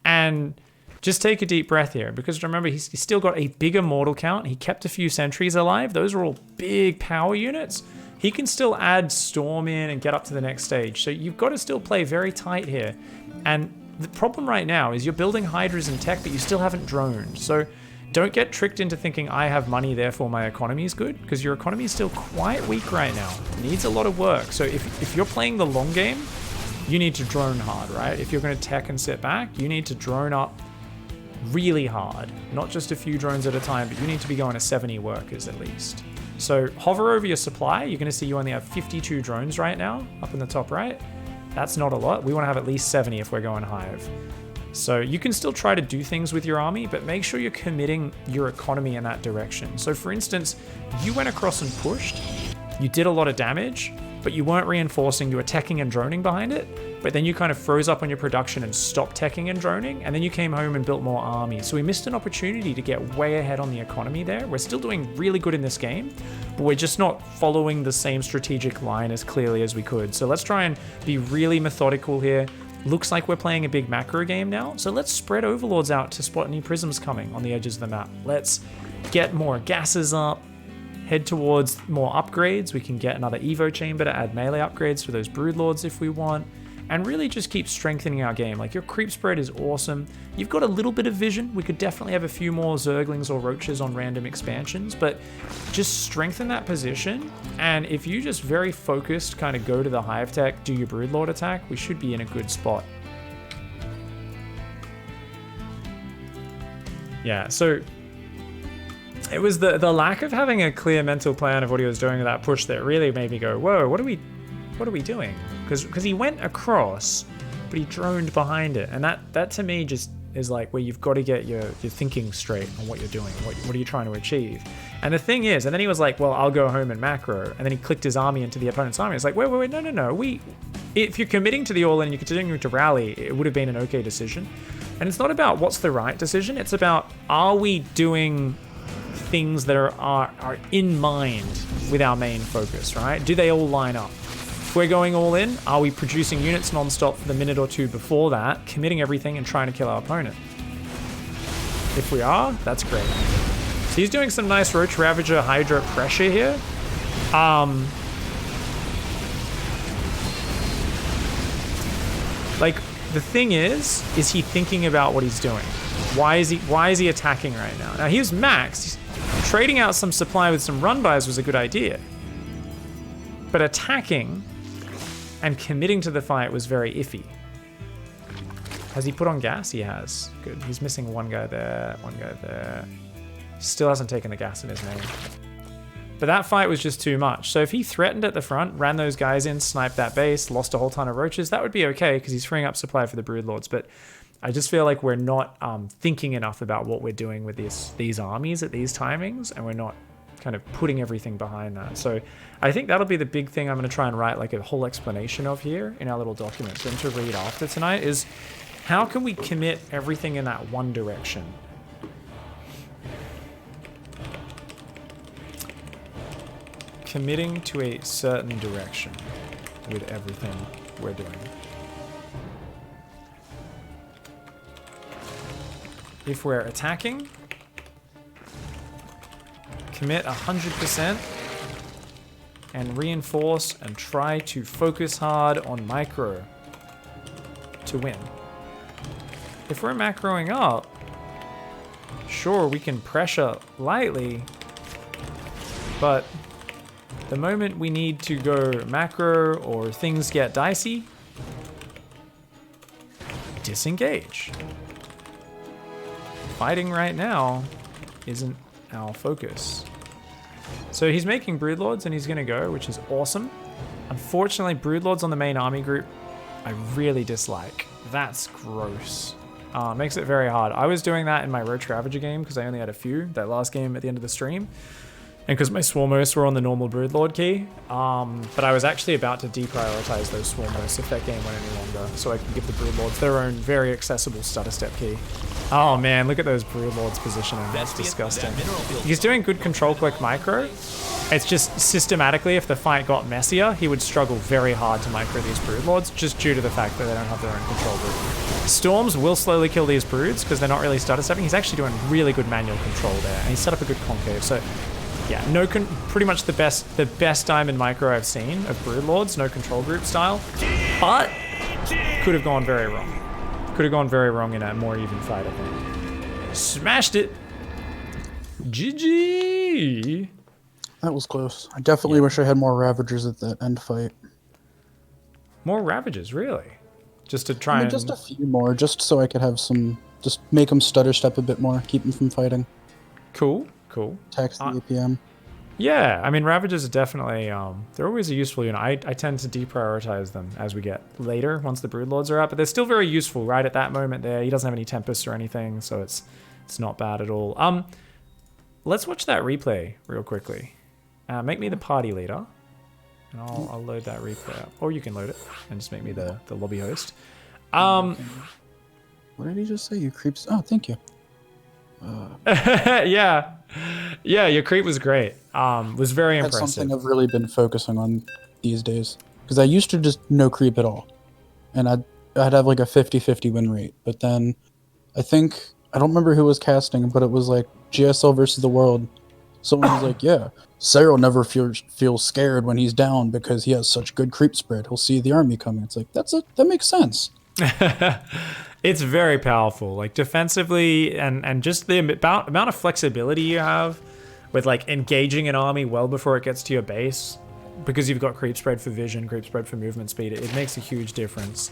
and just take a deep breath here, because remember, he's still got a big Immortal count. He kept a few sentries alive. Those are all big power units. He can still add Storm in and get up to the next stage. So you've got to still play very tight here. And the problem right now is you're building Hydras and tech, but you still haven't droned. So don't get tricked into thinking I have money, therefore my economy is good, because your economy is still quite weak right now. It needs a lot of work. So if you're playing the long game, you need to drone hard, right? If you're going to tech and sit back, you need to drone up really hard. Not just a few drones at a time, but you need to be going to 70 workers at least. So hover over your supply. You're going to see you only have 52 drones right now up in the top right. That's not a lot. We want to have at least 70 if we're going Hive. So you can still try to do things with your army, but make sure you're committing your economy in that direction. So for instance, you went across and pushed, you did a lot of damage, but you weren't reinforcing, you were teching and droning behind it, but then you kind of froze up on your production and stopped teching and droning, and then you came home and built more armies. So we missed an opportunity to get way ahead on the economy there. We're still doing really good in this game, but we're just not following the same strategic line as clearly as we could. So let's try and be really methodical here. Looks like we're playing a big macro game now, so let's spread overlords out to spot any prisms coming on the edges of the map. Let's get more gases up, head towards more upgrades. We can get another Evo chamber to add melee upgrades for those broodlords if we want, and really just keep strengthening our game. Like, your creep spread is awesome. You've got a little bit of vision. We could definitely have a few more zerglings or roaches on random expansions, but just strengthen that position. And if you just very focused kind of go to the hive tech, do your broodlord attack, we should be in a good spot. Yeah, so it was the lack of having a clear mental plan of what he was doing with that push that really made me go, whoa, what are we doing? Because he went across, but he droned behind it. And that to me just is like where you've got to get your thinking straight on what you're doing. What are you trying to achieve? And the thing is, and then he was like, well, I'll go home and macro. And then he clicked his army into the opponent's army. It's like, wait, no. If you're committing to the all-in and you're continuing to rally, it would have been an okay decision. And it's not about what's the right decision. It's about, are we doing things that are in mind with our main focus, right? Do they all line up? If we're going all in, are we producing units non-stop for the minute or two before that, committing everything and trying to kill our opponent? If we are, that's great. So he's doing some nice Roach Ravager Hydra pressure here. Like, the thing is he thinking about what he's doing? Why is he attacking right now? Now, he was maxed. Trading out some supply with some run-bys was a good idea. But attacking and committing to the fight was very iffy. Has he put on gas? He has. Good. He's missing one guy there, one guy there. Still hasn't taken the gas in his name. But that fight was just too much. So if he threatened at the front, ran those guys in, sniped that base, lost a whole ton of roaches, that would be okay because he's freeing up supply for the broodlords. But I just feel like we're not thinking enough about what we're doing with these armies at these timings, and we're not kind of putting everything behind that. So I think that'll be the big thing I'm going to try and write like a whole explanation of here in our little document for him to read after tonight, is how can we commit everything in that one direction? Committing to a certain direction with everything we're doing. If we're attacking, commit 100% and reinforce and try to focus hard on micro to win. If we're macroing up, sure, we can pressure lightly, but the moment we need to go macro or things get dicey, disengage. Fighting right now isn't our focus. So he's making broodlords and he's gonna go, which is awesome. Unfortunately, broodlords on the main army group, I really dislike. That's gross. Makes it very hard. I was doing that in my Roach Ravager game because I only had a few, that last game at the end of the stream. And because my Swarmos were on the normal broodlord key. But I was actually about to deprioritize those Swarmos if that game went any longer, so I could give the broodlords their own very accessible stutter step key. Oh man, look at those broodlords positioning. That's disgusting. He's doing good control click micro, It's just systematically, if the fight got messier, he would struggle very hard to micro these Broodlords, just due to the fact that they don't have their own control group. Storms will slowly kill these Broods because they're not really stutter stepping. He's actually doing really good manual control there, and he set up a good concave. So, yeah, pretty much the best diamond micro I've seen of Broodlords, no control group style, but could have gone very wrong. Could have gone very wrong in a more even fight, I think. Smashed it. GG. That was close. I definitely wish I had more Ravagers at that end fight. More Ravagers, really? Just to try and... just a few more, just so I could have some... Just make them stutter step a bit more, keep them from fighting. Cool. Tax the APM. Yeah, I mean, Ravagers are definitely... they're always a useful unit. I tend to deprioritize them as we get later, once the Broodlords are out, but they're still very useful, right? At that moment there, he doesn't have any Tempests or anything, so it's not bad at all. Let's watch that replay real quickly. Make me the party leader, and I'll load that replay up. Or you can load it and just make me the lobby host. What did he just say? You creeps. Oh, thank you. Yeah, your creep was great. Was very impressive. That's something I've really been focusing on these days. Because I used to just no creep at all. And I'd have like a 50-50 win rate. But then I don't remember who was casting, but it was like GSL versus the world. Someone was like, yeah, Cyril never feels scared when he's down because he has such good creep spread. He'll see the army coming. It's like, that makes sense. It's very powerful, like defensively, and just the amount of flexibility you have with like engaging an army well before it gets to your base, because you've got creep spread for vision, creep spread for movement speed. It makes a huge difference.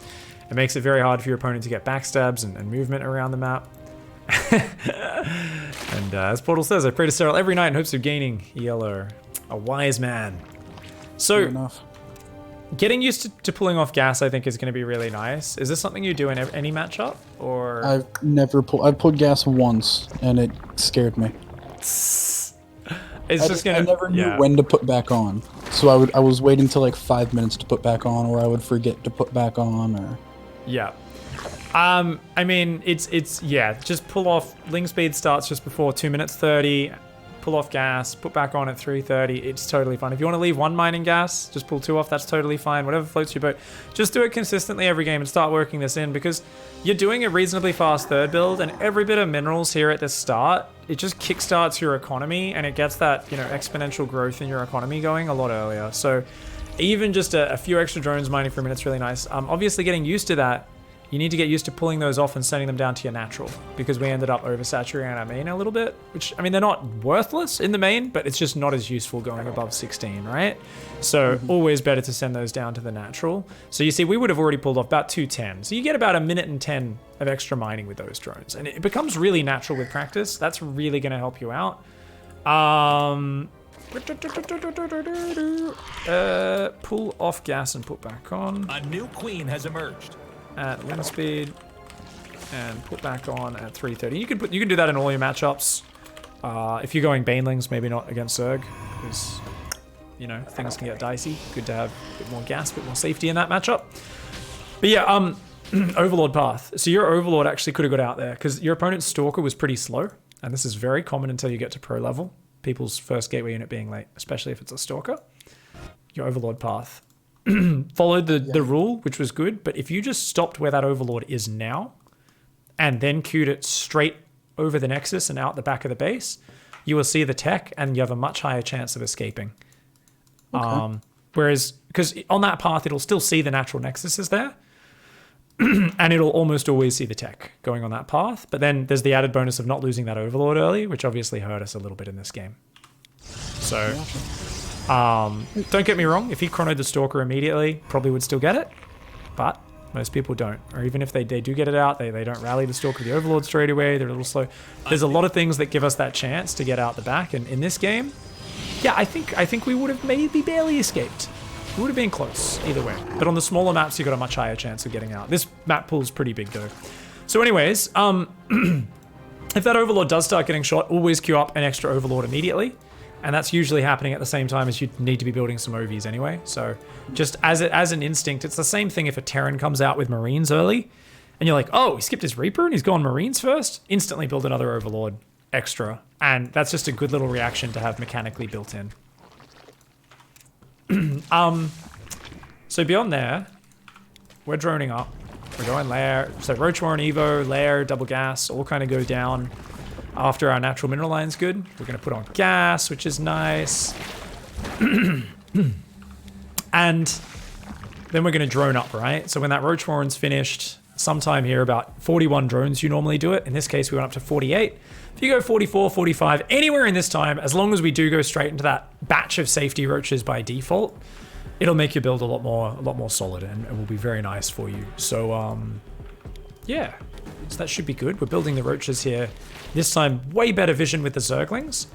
It makes it very hard for your opponent to get backstabs and movement around the map. And as Portal says, I pray to Cyril every night in hopes of gaining ELO. A wise man. So, Fair enough. Getting used to pulling off gas, I think, is going to be really nice. Is this something you do in any matchup, or? I've never pulled. I pulled gas once, and it scared me. I never knew when to put back on, so I was waiting till like 5 minutes to put back on, or I would forget to put back on, or. Yeah. I mean, it's just pull off. Ling speed starts just before 2 minutes 30. Pull off gas, put back on at 3:30. It's totally fine. If you want to leave one mining gas, just pull two off. That's totally fine. Whatever floats your boat. Just do it consistently every game and start working this in, because you're doing a reasonably fast third build, and every bit of minerals here at the start, it just kickstarts your economy, and it gets that, exponential growth in your economy going a lot earlier. So even just a few extra drones mining for a minute's really nice. Obviously getting used to that, you need to get used to pulling those off and sending them down to your natural, because we ended up oversaturating our main a little bit, which, I mean, they're not worthless in the main, but it's just not as useful going above 16, right? So always better to send those down to the natural. So you see, we would have already pulled off about 210. So you get about 1:10 of extra mining with those drones, and it becomes really natural with practice. That's really going to help you out. Pull off gas and put back on. A new queen has emerged. At wind speed, and put back on at 3:30. You can do that in all your matchups. If you're going Banelings, maybe not against Zerg, because things can get dicey. Good to have a bit more gas, a bit more safety in that matchup. But yeah, Overlord path. So your Overlord actually could have got out there, because your opponent's Stalker was pretty slow, and this is very common until you get to pro level. People's first gateway unit being late, especially if it's a Stalker. Your Overlord path followed the rule, which was good, but if you just stopped where that Overlord is now and then queued it straight over the Nexus and out the back of the base, you will see the tech and you have a much higher chance of escaping. Okay. Whereas, because on that path, it'll still see the natural Nexus is there, and it'll almost always see the tech going on that path, but then there's the added bonus of not losing that Overlord early, which obviously hurt us a little bit in this game. So... don't get me wrong, if he chronoed the Stalker immediately, probably would still get it, but most people don't. Or even if they do get it out, they don't rally the Stalker, the Overlord straight away, they're a little slow. There's a lot of things that give us that chance to get out the back, and in this game, yeah, I think we would have maybe barely escaped. It would have been close, either way. But on the smaller maps, you got a much higher chance of getting out. This map pool's pretty big though. So anyways, if that Overlord does start getting shot, always queue up an extra Overlord immediately. And that's usually happening at the same time as you need to be building some OVs anyway. So just as an instinct, it's the same thing if a Terran comes out with Marines early and you're like, oh, he skipped his Reaper and he's gone Marines first. Instantly build another Overlord extra. And that's just a good little reaction to have mechanically built in. So beyond there, we're droning up. We're going lair. So Roach Warren Evo, lair, double gas, all kind of go down after our natural mineral line's good. We're going to put on gas, which is nice. And then we're going to drone up, right? So when that Roach Warren's finished, sometime here, about 41 drones you normally do it. In this case, we went up to 48. If you go 44, 45, anywhere in this time, as long as we do go straight into that batch of safety roaches by default, it'll make your build a lot more solid and it will be very nice for you. So yeah, so that should be good. We're building the roaches here. This time, way better vision with the Zerglings.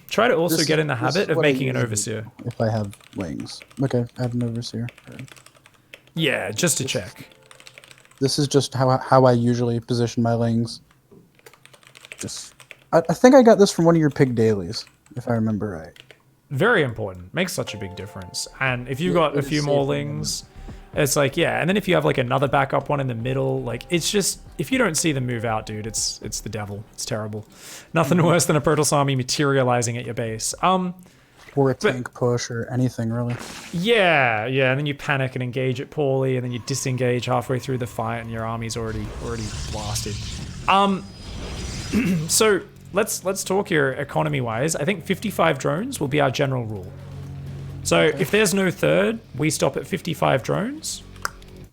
Try to also get in the habit of making an Overseer. If I have wings. Okay, I have an Overseer. Yeah, just to check. This is just how I usually position my lings. I think I got this from one of your pig dailies, if I remember right. Very important. Makes such a big difference. And if you got a few more lings, it's like, yeah. And then if you have like another backup one in the middle, like it's just, if you don't see them move out, dude, it's the devil. It's terrible. Nothing worse than a Protoss army materializing at your base. Or a tank push or anything really. Yeah. And then you panic and engage it poorly, and then you disengage halfway through the fight, and your army's already blasted. So let's talk here economy-wise. I think 55 drones will be our general rule. So if there's no third, we stop at 55 drones,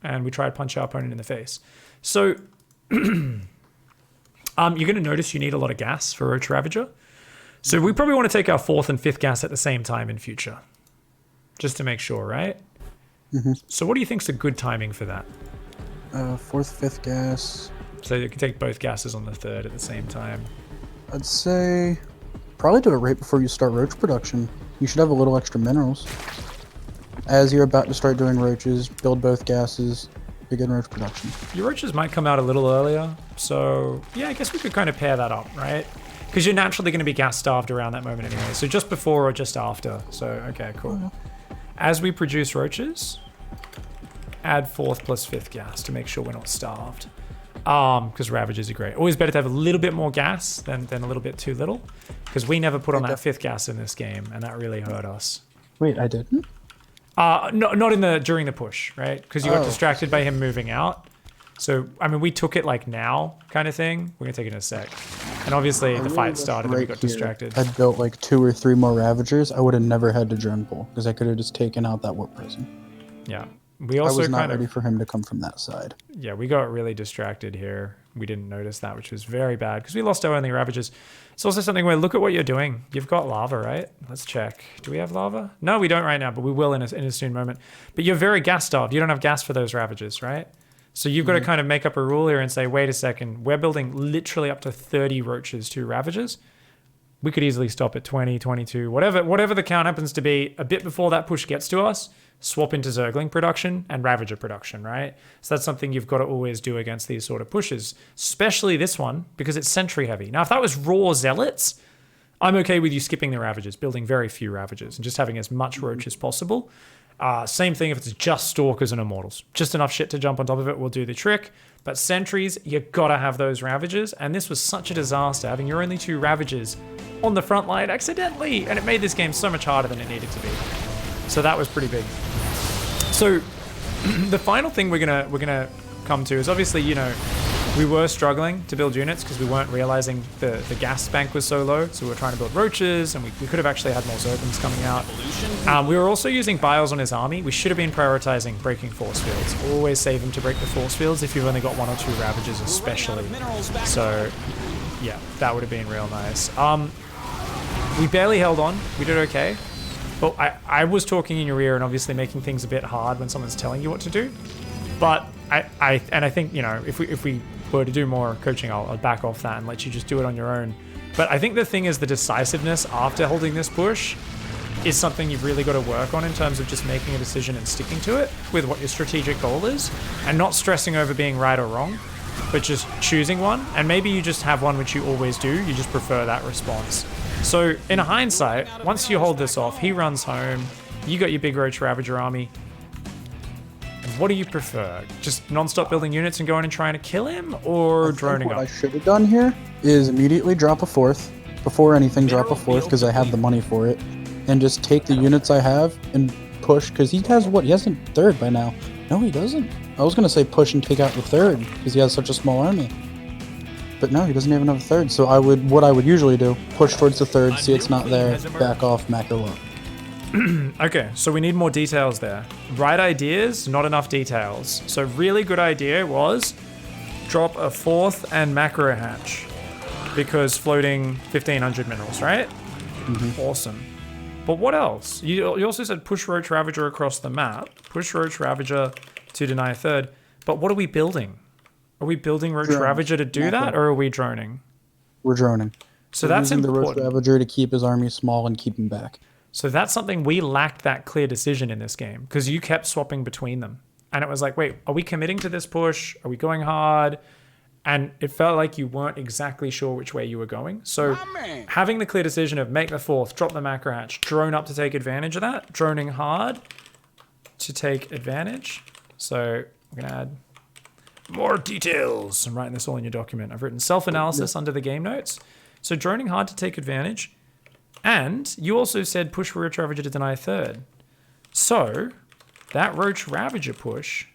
and we try to punch our opponent in the face. So you're going to notice you need a lot of gas for Roach Ravager. So we probably want to take our 4th and 5th gas at the same time in future, just to make sure, right? Mm-hmm. So what do you think's a good timing for that? 4th, 5th gas. So you can take both gases on the 3rd at the same time. I'd say probably do it right before you start roach production. You should have a little extra minerals. As you're about to start doing roaches, build both gases, begin roach production. Your roaches might come out a little earlier, so yeah, I guess we could kind of pair that up, right? Because you're naturally going to be gas starved around that moment anyway, so just before or just after. So, okay, cool. As we produce roaches, add 4th plus 5th gas to make sure we're not starved. Because Ravagers are great. Always better to have a little bit more gas than a little bit too little. Because we never put on that 5th gas in this game, and that really hurt us. Wait, I didn't? No, not during the push, right? Because you got distracted by him moving out. So, I mean, we took it like now kind of thing. We're going to take it in a sec. And obviously, the fight started and we got distracted. I'd built like 2 or 3 more Ravagers. I would have never had to drone pull, because I could have just taken out that warp prison. Yeah. We also I was not ready for him to come from that side. Yeah, we got really distracted here. We didn't notice that, which was very bad, because we lost our only Ravagers. It's also something where, look at what you're doing. You've got lava, right? Let's check. Do we have lava? No, we don't right now, but we will in a soon moment. But you're very gas starved. You don't have gas for those Ravagers, right? So you've got to kind of make up a rule here and say, wait a second, we're building literally up to 30 roaches to Ravagers. We could easily stop at 20, 22, whatever the count happens to be, a bit before that push gets to us, swap into Zergling production and Ravager production, right? So that's something you've got to always do against these sort of pushes, especially this one, because it's sentry heavy. Now, if that was raw Zealots, I'm okay with you skipping the Ravagers, building very few Ravagers and just having as much roach as possible. Same thing if it's just Stalkers and Immortals. Just enough shit to jump on top of it will do the trick. But sentries, you gotta have those Ravagers. And this was such a disaster, having your only 2 Ravagers on the front line accidentally. And it made this game so much harder than it needed to be. So that was pretty big. So the final thing we're gonna come to is obviously, you know, we were struggling to build units because we weren't realizing the gas bank was so low. So we were trying to build roaches, and we could have actually had more Zerglings coming out. We were also using Biles on his army. We should have been prioritizing breaking force fields. Always save him to break the force fields if you've only got 1 or 2 Ravagers especially. So yeah, that would have been real nice. We barely held on. We did okay. But I was talking in your ear and obviously making things a bit hard when someone's telling you what to do. But I think, you know, if we were to do more coaching, I'll back off that and let you just do it on your own. But I think the thing is the decisiveness after holding this push is something you've really got to work on in terms of just making a decision and sticking to it with what your strategic goal is, and not stressing over being right or wrong, but just choosing one. And maybe you just have one which you always do, you just prefer that response. So in hindsight, once you hold this off, he runs home, you got your big Roach Ravager army. What do you prefer? Just non-stop building units and going and trying to kill him, or droning up? What I should have done here is immediately drop a 4th. Before anything, drop a 4th, because I have the money for it. and just take the units I have and push, because he has what? He has a third by now. No, he doesn't. I was gonna say push and take out the third because he has such a small army. But no, he doesn't even have a third. So what I would usually do, push towards the third, see it's not there, back off, macro up. Okay, so we need more details there. Right ideas, not enough details. So really good idea was drop a 4th and macro hatch because floating 1500 minerals, right? Awesome. But what else? You also said push Roach Ravager across the map. Push Roach Ravager to deny a third. But what are we building? Are we building Roach Ravager to do that, or are we droning? We're droning. So We're that's using important. the Roach Ravager to keep his army small and keep him back. So that's something we lacked that clear decision in this game because you kept swapping between them. And it was like, wait, are we committing to this push? Are we going hard? And it felt like you weren't exactly sure which way you were going. So having the clear decision of make the 4th, drop the macro hatch, drone up to take advantage of that, droning hard to take advantage. So we're going to add more details. I'm writing this all in your document. I've written self-analysis under the game notes. So droning hard to take advantage. And you also said push Roach Ravager to deny a third. So that Roach Ravager push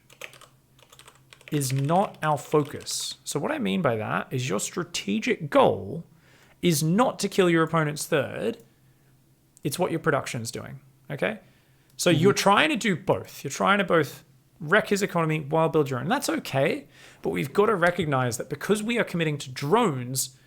is not our focus. So what I mean by that is your strategic goal is not to kill your opponent's third. It's what your production's doing, okay? So you're trying to do both. You're trying to both wreck his economy while build your own. That's okay, but we've got to recognize that because we are committing to drones,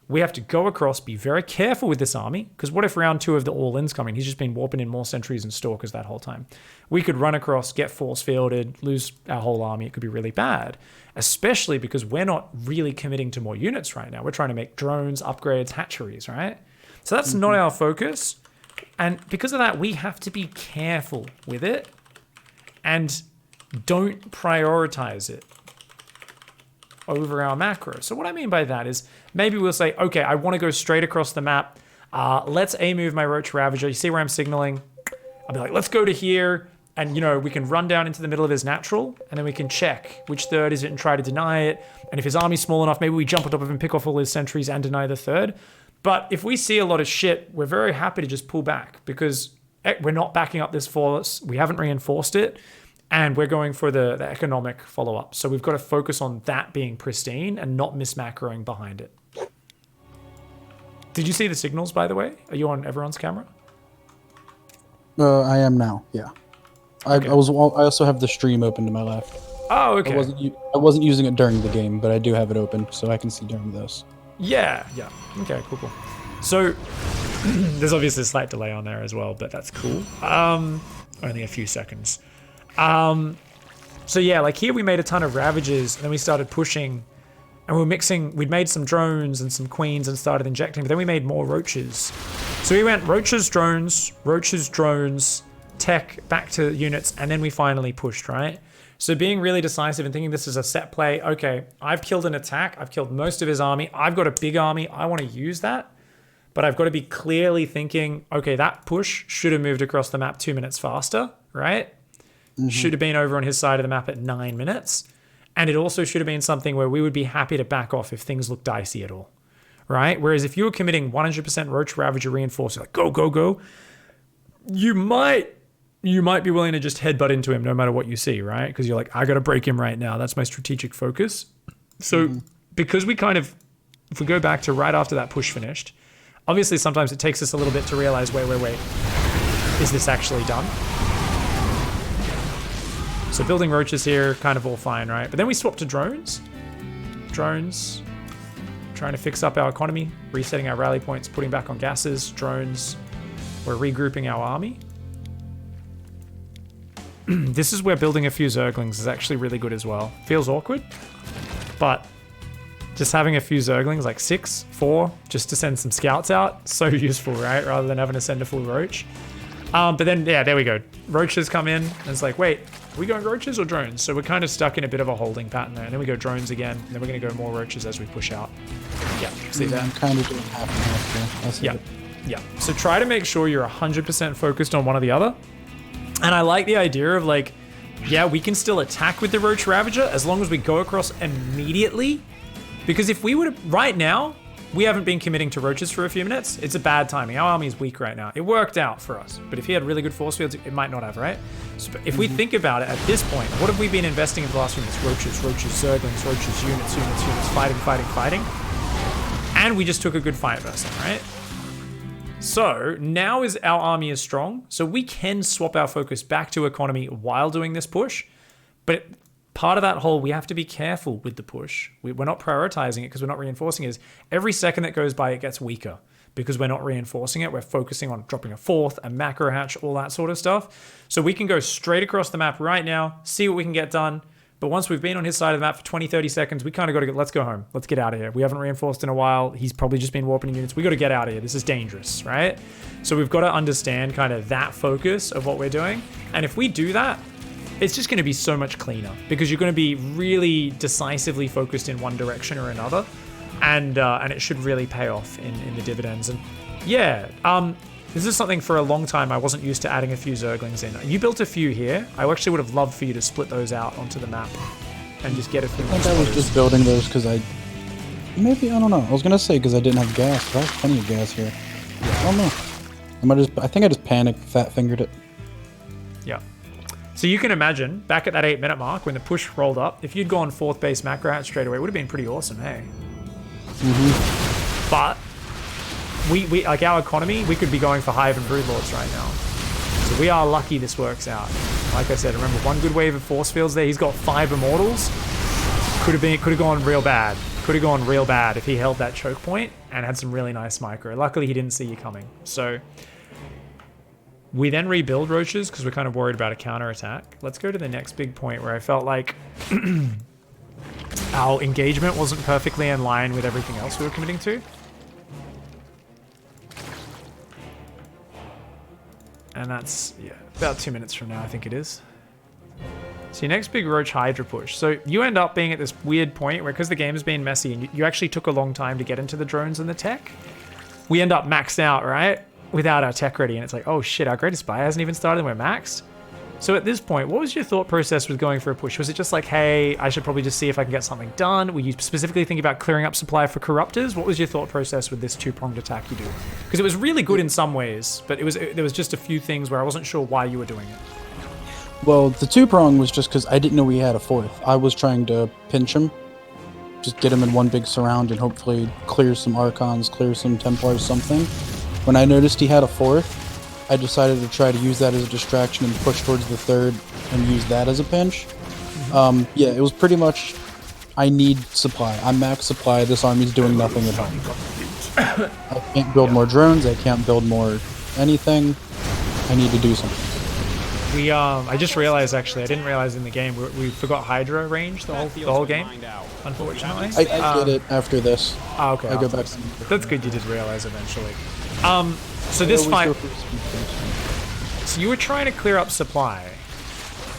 we have to go across, be very careful with this army, because what if round 2 of the all-in's coming? He's just been warping in more sentries and stalkers that whole time. We could run across, get force fielded, lose our whole army. It could be really bad, especially because we're not really committing to more units right now. We're trying to make drones, upgrades, hatcheries, right? So that's not our focus. And because of that, we have to be careful with it and don't prioritize it over our macro. So what I mean by that is maybe we'll say, okay, I want to go straight across the map. Let's A-move my Roach Ravager. You see where I'm signaling? I'll be like, let's go to here. And, you know, we can run down into the middle of his natural, and then we can check which third is it and try to deny it. And if his army's small enough, maybe we jump on top of him, pick off all his sentries and deny the third. But if we see a lot of shit, we're very happy to just pull back because we're not backing up this force. We haven't reinforced it. And we're going for the economic follow-up. So we've got to focus on that being pristine and not mismacroing behind it. Did you see the signals, by the way? Are you on everyone's camera? I am now, yeah. Okay. I also have the stream open to my left. Oh, okay. I wasn't using it during the game, but I do have it open, so I can see during this. Yeah. Okay, cool. So there's obviously a slight delay on there as well, but that's cool. Only a few seconds. So yeah, like here we made a ton of Ravagers, and then we started pushing, and we'd made some drones and some queens and started injecting, but then we made more roaches. So we went roaches, drones, tech, back to units, and then we finally pushed, right? So being really decisive and thinking this is a set play, okay, I've killed an attack, I've killed most of his army, I've got a big army, I want to use that, but I've got to be clearly thinking, okay, that push should have moved across the map 2 minutes faster, right? Should have been over on his side of the map at 9 minutes. And it also should have been something where we would be happy to back off if things look dicey at all, right? Whereas if you were committing 100% Roach Ravager reinforce, like go, you might be willing to just headbutt into him no matter what you see, right? Because you're like, I got to break him right now. That's my strategic focus. So because we kind of, if we go back to right after that push finished, obviously sometimes it takes us a little bit to realize, wait, is this actually done? So building roaches here, kind of all fine, right? But then we swapped to drones. Drones, trying to fix up our economy, resetting our rally points, putting back on gases. Drones, we're regrouping our army. This is where building a few Zerglings is actually really good as well. Feels awkward, but just having a few Zerglings, like 6, 4, just to send some scouts out, so useful, right? Rather than having to send a full roach. But then, yeah, there we go. Roaches come in, and it's like, wait, are we going roaches or drones? So we're kind of stuck in a bit of a holding pattern there. And then we go drones again, and then we're going to go more roaches as we push out. Yeah, see that? I'm kind of doing half and half there. Yeah. So try to make sure you're 100% focused on one or the other. And I like the idea of like, yeah, we can still attack with the Roach Ravager as long as we go across immediately. Because if we would have, right now, we haven't been committing to roaches for a few minutes. It's a bad timing. Our army is weak right now. It worked out for us. But if he had really good force fields, it might not have, right? So if we think about it at this point, what have we been investing in the last few minutes? Roaches, zerglings, roaches, units, fighting. And we just took a good fight versus them, right? So now our army is strong. So we can swap our focus back to economy while doing this push. But part of that whole, we have to be careful with the push. We're not prioritizing it because we're not reinforcing it. Is every second that goes by, it gets weaker because we're not reinforcing it. We're focusing on dropping a fourth, a macro hatch, all that sort of stuff. So we can go straight across the map right now, see what we can get done. But once we've been on his side of the map for 20, 30 seconds, we kind of got to go, let's go home. Let's get out of here. We haven't reinforced in a while. He's probably just been warping units. We got to get out of here. This is dangerous, right? So we've got to understand kind of that focus of what we're doing. And if we do that, it's just going to be so much cleaner because you're going to be really decisively focused in one direction or another. And it should really pay off in the dividends. And yeah, this is something for a long time I wasn't used to adding a few zerglings in. You built a few here. I actually would have loved for you to split those out onto the map and just get a few more. I think I was just building those because I don't know. I was gonna say because I didn't have gas, but I have plenty of gas here. I don't know. I think I just panicked, fat fingered it. Yeah. So you can imagine back at that 8-minute mark when the push rolled up, if you'd gone 4th base macro hatch straight away, it would have been pretty awesome, hey? But we like our economy, we could be going for Hive and Broodlords right now. So we are lucky this works out. Like I said, remember one good wave of force fields there. He's got 5 Immortals. Could have gone real bad. Could have gone real bad if he held that choke point and had some really nice micro. Luckily, he didn't see you coming. So we then rebuild roaches because we're kind of worried about a counterattack. Let's go to the next big point where I felt like our engagement wasn't perfectly in line with everything else we were committing to. And that's, yeah, about 2 minutes from now, I think it is. So your next big Roach Hydra push. So you end up being at this weird point where, because the game's been messy and you actually took a long time to get into the drones and the tech, we end up maxed out, right? Without our tech ready. And it's like, oh shit, our greatest buy hasn't even started and we're maxed. So at this point, what was your thought process with going for a push? Was it just like, hey, I should probably just see if I can get something done? Were you specifically thinking about clearing up supply for corruptors? What was your thought process with this 2-pronged attack you do? Because it was really good in some ways, but there was just a few things where I wasn't sure why you were doing it. Well, the 2-prong was just because I didn't know we had a 4th. I was trying to pinch him, just get him in one big surround and hopefully clear some Archons, clear some Templars, something. When I noticed he had a 4th, I decided to try to use that as a distraction and push towards the 3rd and use that as a pinch. Yeah, it was pretty much, I need supply. I'm max supply. This army's doing nothing at home. I can't build more drones. I can't build more anything. I need to do something. I just realized, actually, I didn't realize in the game, we forgot Hydra range the whole game, unfortunately. I did it after this. Oh, okay. I go back. That's good you did realize eventually. So this fight, so you were trying to clear up supply,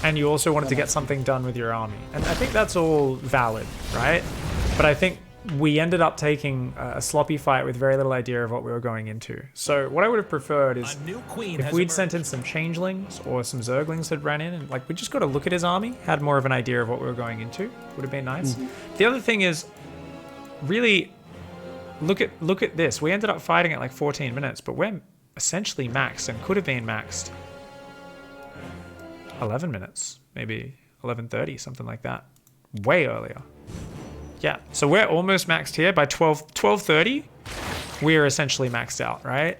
and you also wanted to get something done with your army. And I think that's all valid, right? But I think we ended up taking a sloppy fight with very little idea of what we were going into. So what I would have preferred is if we'd sent in some changelings or some zerglings had ran in, and like we just got to look at his army, had more of an idea of what we were going into. Would have been nice. The other thing is, really, look at this. We ended up fighting at like 14 minutes, but we're essentially maxed and could have been maxed 11 minutes, maybe 11:30, something like that. Way earlier. Yeah, so we're almost maxed here. By 12:30, we're essentially maxed out, right?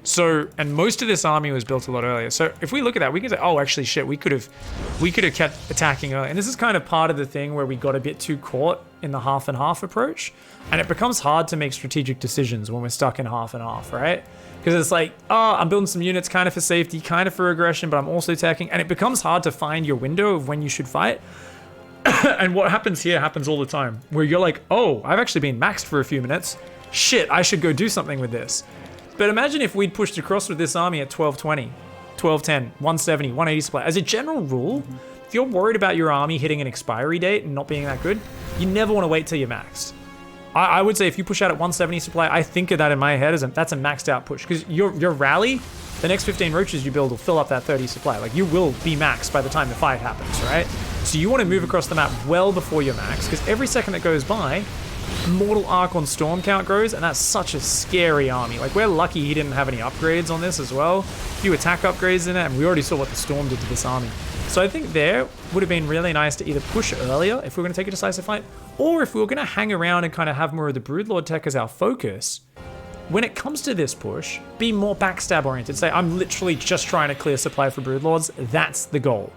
So, and most of this army was built a lot earlier. So if we look at that, we can say, oh, actually, shit, we could have kept attacking early. And this is kind of part of the thing where we got a bit too caught in the half and half approach. And it becomes hard to make strategic decisions when we're stuck in half and half, right? Because it's like, oh, I'm building some units kind of for safety, kind of for aggression, but I'm also attacking. And it becomes hard to find your window of when you should fight. And what happens here happens all the time, where you're like, oh, I've actually been maxed for a few minutes. Shit, I should go do something with this. But imagine if we'd pushed across with this army at 12:20, 12:10, 170, 180 supply. As a general rule, if you're worried about your army hitting an expiry date and not being that good, you never want to wait till you're maxed. I would say if you push out at 170 supply, I think of that in my head as that's a maxed out push. Because your rally, the next 15 roaches you build will fill up that 30 supply. Like, you will be maxed by the time the fight happens, right? So you want to move across the map well before you're maxed, because every second that goes by, Mortal Archon Storm count grows, and that's such a scary army. Like, we're lucky he didn't have any upgrades on this as well. A few attack upgrades in it, and we already saw what the Storm did to this army. So I think there would have been really nice to either push earlier if we were going to take a decisive fight, or if we were going to hang around and kind of have more of the Broodlord tech as our focus. When it comes to this push, be more backstab oriented. Say, I'm literally just trying to clear supply for Broodlords. That's the goal,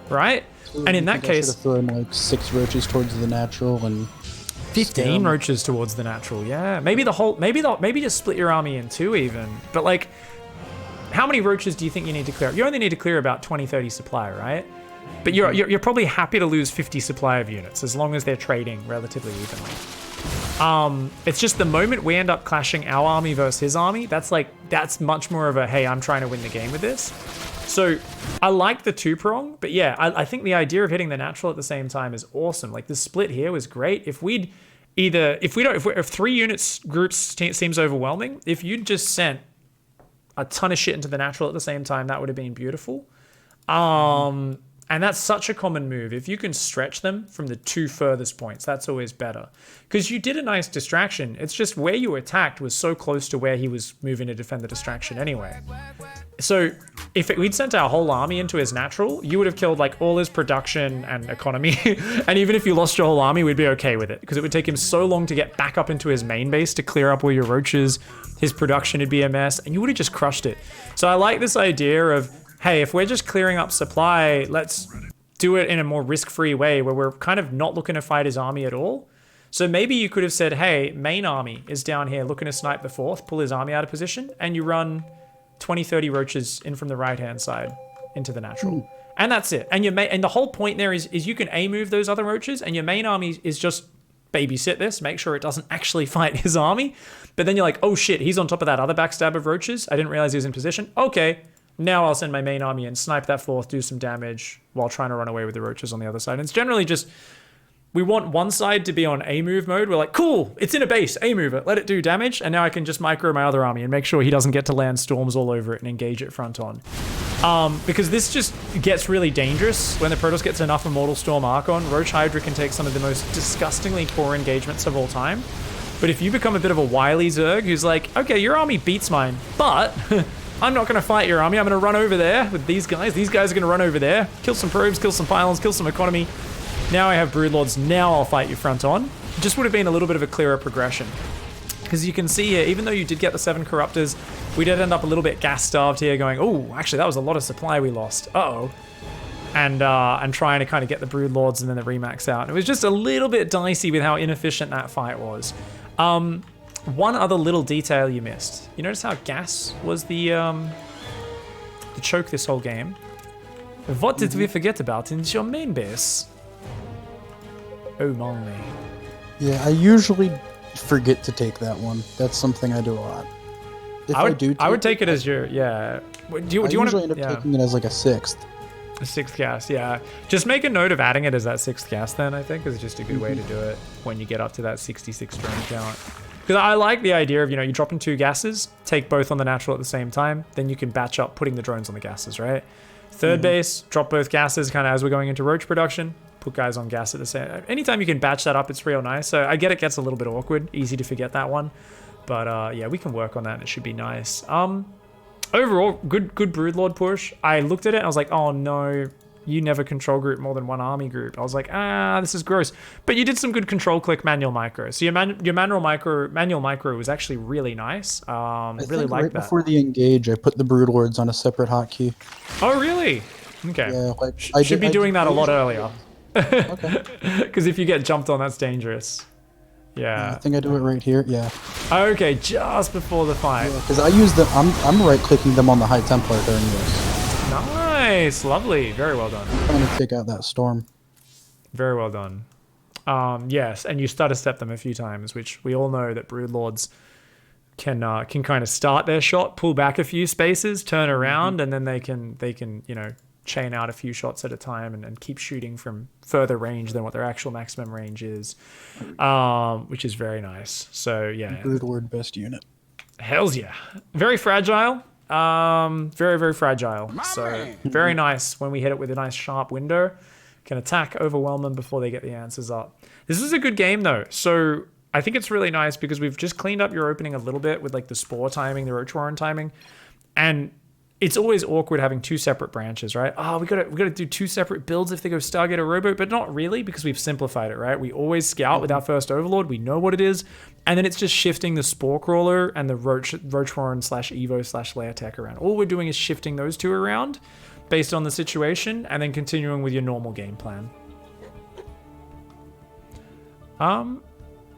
right? So and in that case, throwing like 6 roaches towards the natural and 15 roaches towards the natural. Yeah, maybe maybe just split your army in 2 even. But like, how many roaches do you think you need to clear? You only need to clear about 20-30 supply, right? But you're probably happy to lose 50 supply of units as long as they're trading relatively evenly. It's just the moment we end up clashing our army versus his army, that's much more of a, hey, I'm trying to win the game with this. So I like the 2-prong, but yeah, I think the idea of hitting the natural at the same time is awesome. Like, the split here was great. If 3 units groups seems overwhelming, if you'd just sent a ton of shit into the natural at the same time, that would have been beautiful. And that's such a common move. If you can stretch them from the 2 furthest points, that's always better. Because you did a nice distraction. It's just where you attacked was so close to where he was moving to defend the distraction anyway. So if we'd sent our whole army into his natural, you would have killed like all his production and economy. And even if you lost your whole army, we'd be okay with it. Because it would take him so long to get back up into his main base to clear up all your roaches. His production would be a mess. And you would have just crushed it. So I like this idea of, hey, if we're just clearing up supply, let's do it in a more risk-free way where we're kind of not looking to fight his army at all. So maybe you could have said, hey, main army is down here looking to snipe the 4th, pull his army out of position, and you run 20-30 roaches in from the right-hand side into the natural. And that's it. And the whole point there is you can A-move those other roaches, and your main army is just babysit this, make sure it doesn't actually fight his army. But then you're like, oh shit, he's on top of that other backstab of roaches. I didn't realize he was in position. Okay. Now I'll send my main army in, snipe that 4th, do some damage while trying to run away with the roaches on the other side. And it's generally just, we want one side to be on A-move mode. We're like, cool, it's in a base, A-move it, let it do damage. And now I can just micro my other army and make sure he doesn't get to land storms all over it and engage it front on. Because this just gets really dangerous when the Protoss gets enough Immortal Storm Archon. Roach Hydra can take some of the most disgustingly poor engagements of all time. But if you become a bit of a wily Zerg who's like, okay, your army beats mine, but I'm not going to fight your army. I'm going to run over there with these guys. These guys are going to run over there, kill some probes, kill some pylons, kill some economy. Now I have Broodlords. Now I'll fight you front on. It just would have been a little bit of a clearer progression. Because you can see here, even though you did get the 7 Corruptors, we did end up a little bit gas-starved here going, oh, actually, that was a lot of supply we lost. Uh-oh. And trying to kind of get the Broodlords and then the remax out. And it was just a little bit dicey with how inefficient that fight was. One other little detail you missed. You notice how gas was the choke this whole game? What did we forget about in your main base? Oh my. Yeah, I usually forget to take that one. That's something I do a lot. If I would take it as your, yeah. Do you want to? I usually end up taking it as like a 6th. A 6th gas, yeah. Just make a note of adding it as that 6th gas then, I think, is just a good way to do it when you get up to that 66 drone count. Because I like the idea of, you drop in 2 gases, take both on the natural at the same time, then you can batch up putting the drones on the gases, right? 3rd base, drop both gases kind of as we're going into roach production, put guys on gas at the same. Anytime you can batch that up, it's real nice. So I get it gets a little bit awkward, easy to forget that one. But yeah, we can work on that and it should be nice. Overall, good Broodlord push. I looked at it and I was like, oh no, you never control group more than 1 army group. I was like, this is gross. But you did some good control click manual micro. So your manual micro was actually really nice. I really like that. Before the engage, I put the Broodlords on a separate hotkey. Oh really? Okay. Yeah, like I should be doing that a lot earlier. Okay. Because if you get jumped on, that's dangerous. Yeah. I think I do it right here. Yeah. Okay, just before the fight. Because I use them. I'm right clicking them on the High Templar during this. Nice, lovely, very well done. I'm trying to take out that storm. Very well done. Yes, and you stutter step them a few times, which we all know that Broodlords can kind of start their shot, pull back a few spaces, turn around, and then they can chain out a few shots at a time and keep shooting from further range than what their actual maximum range is, which is very nice. So yeah, Broodlord best unit. Hells yeah, very fragile. Very, very fragile. So very nice when we hit it with a nice sharp window. Can attack, overwhelm them before they get the answers up. This is a good game though. So I think it's really nice because we've just cleaned up your opening a little bit with like the spore timing, the roach warren timing, and it's always awkward having two separate branches, right? Oh, we gotta do two separate builds if they go Stargate or Robo, but not really because we've simplified it, right? We always scout with our first Overlord. We know what it is, and then it's just shifting the Spore Crawler and the Roach Warren / Evo / Lair Tech around. All we're doing is shifting those two around based on the situation, and then continuing with your normal game plan.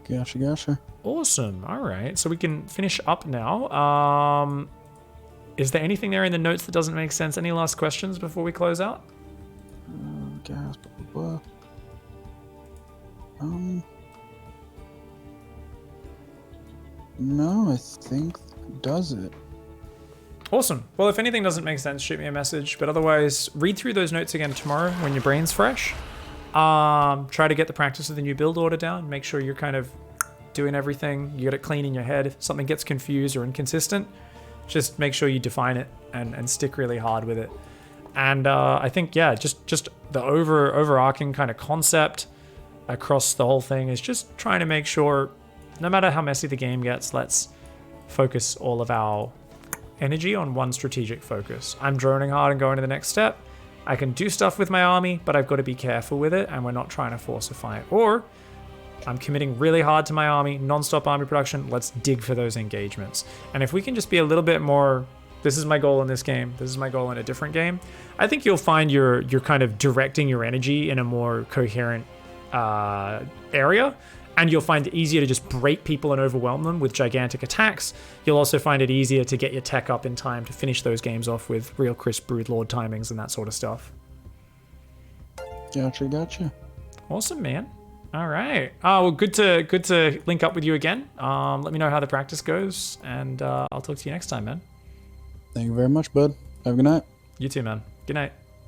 Gotcha. Awesome. All right, so we can finish up now. Is there anything there in the notes that doesn't make sense? Any last questions before we close out? No, I think that does it. Awesome. Well, if anything doesn't make sense, shoot me a message. But otherwise, read through those notes again tomorrow when your brain's fresh. Try to get the practice of the new build order down. Make sure you're kind of doing everything. You got it clean in your head. If something gets confused or inconsistent, just make sure you define it and stick really hard with it. And I think, yeah, just the overarching kind of concept across the whole thing is just trying to make sure, no matter how messy the game gets, let's focus all of our energy on one strategic focus. I'm droning hard and going to the next step. I can do stuff with my army, but I've got to be careful with it, and we're not trying to force a fight. Or I'm committing really hard to my army, non-stop army production, let's dig for those engagements. And if we can just be a little bit more, this is my goal in this game, this is my goal in a different game, I think you'll find you're kind of directing your energy in a more coherent area, and you'll find it easier to just break people and overwhelm them with gigantic attacks. You'll also find it easier to get your tech up in time to finish those games off with real crisp Broodlord timings and that sort of stuff. Gotcha. Awesome, man. All right. Well, good to link up with you again. Let me know how the practice goes, and I'll talk to you next time, man. Thank you very much, bud. Have a good night. You too, man. Good night.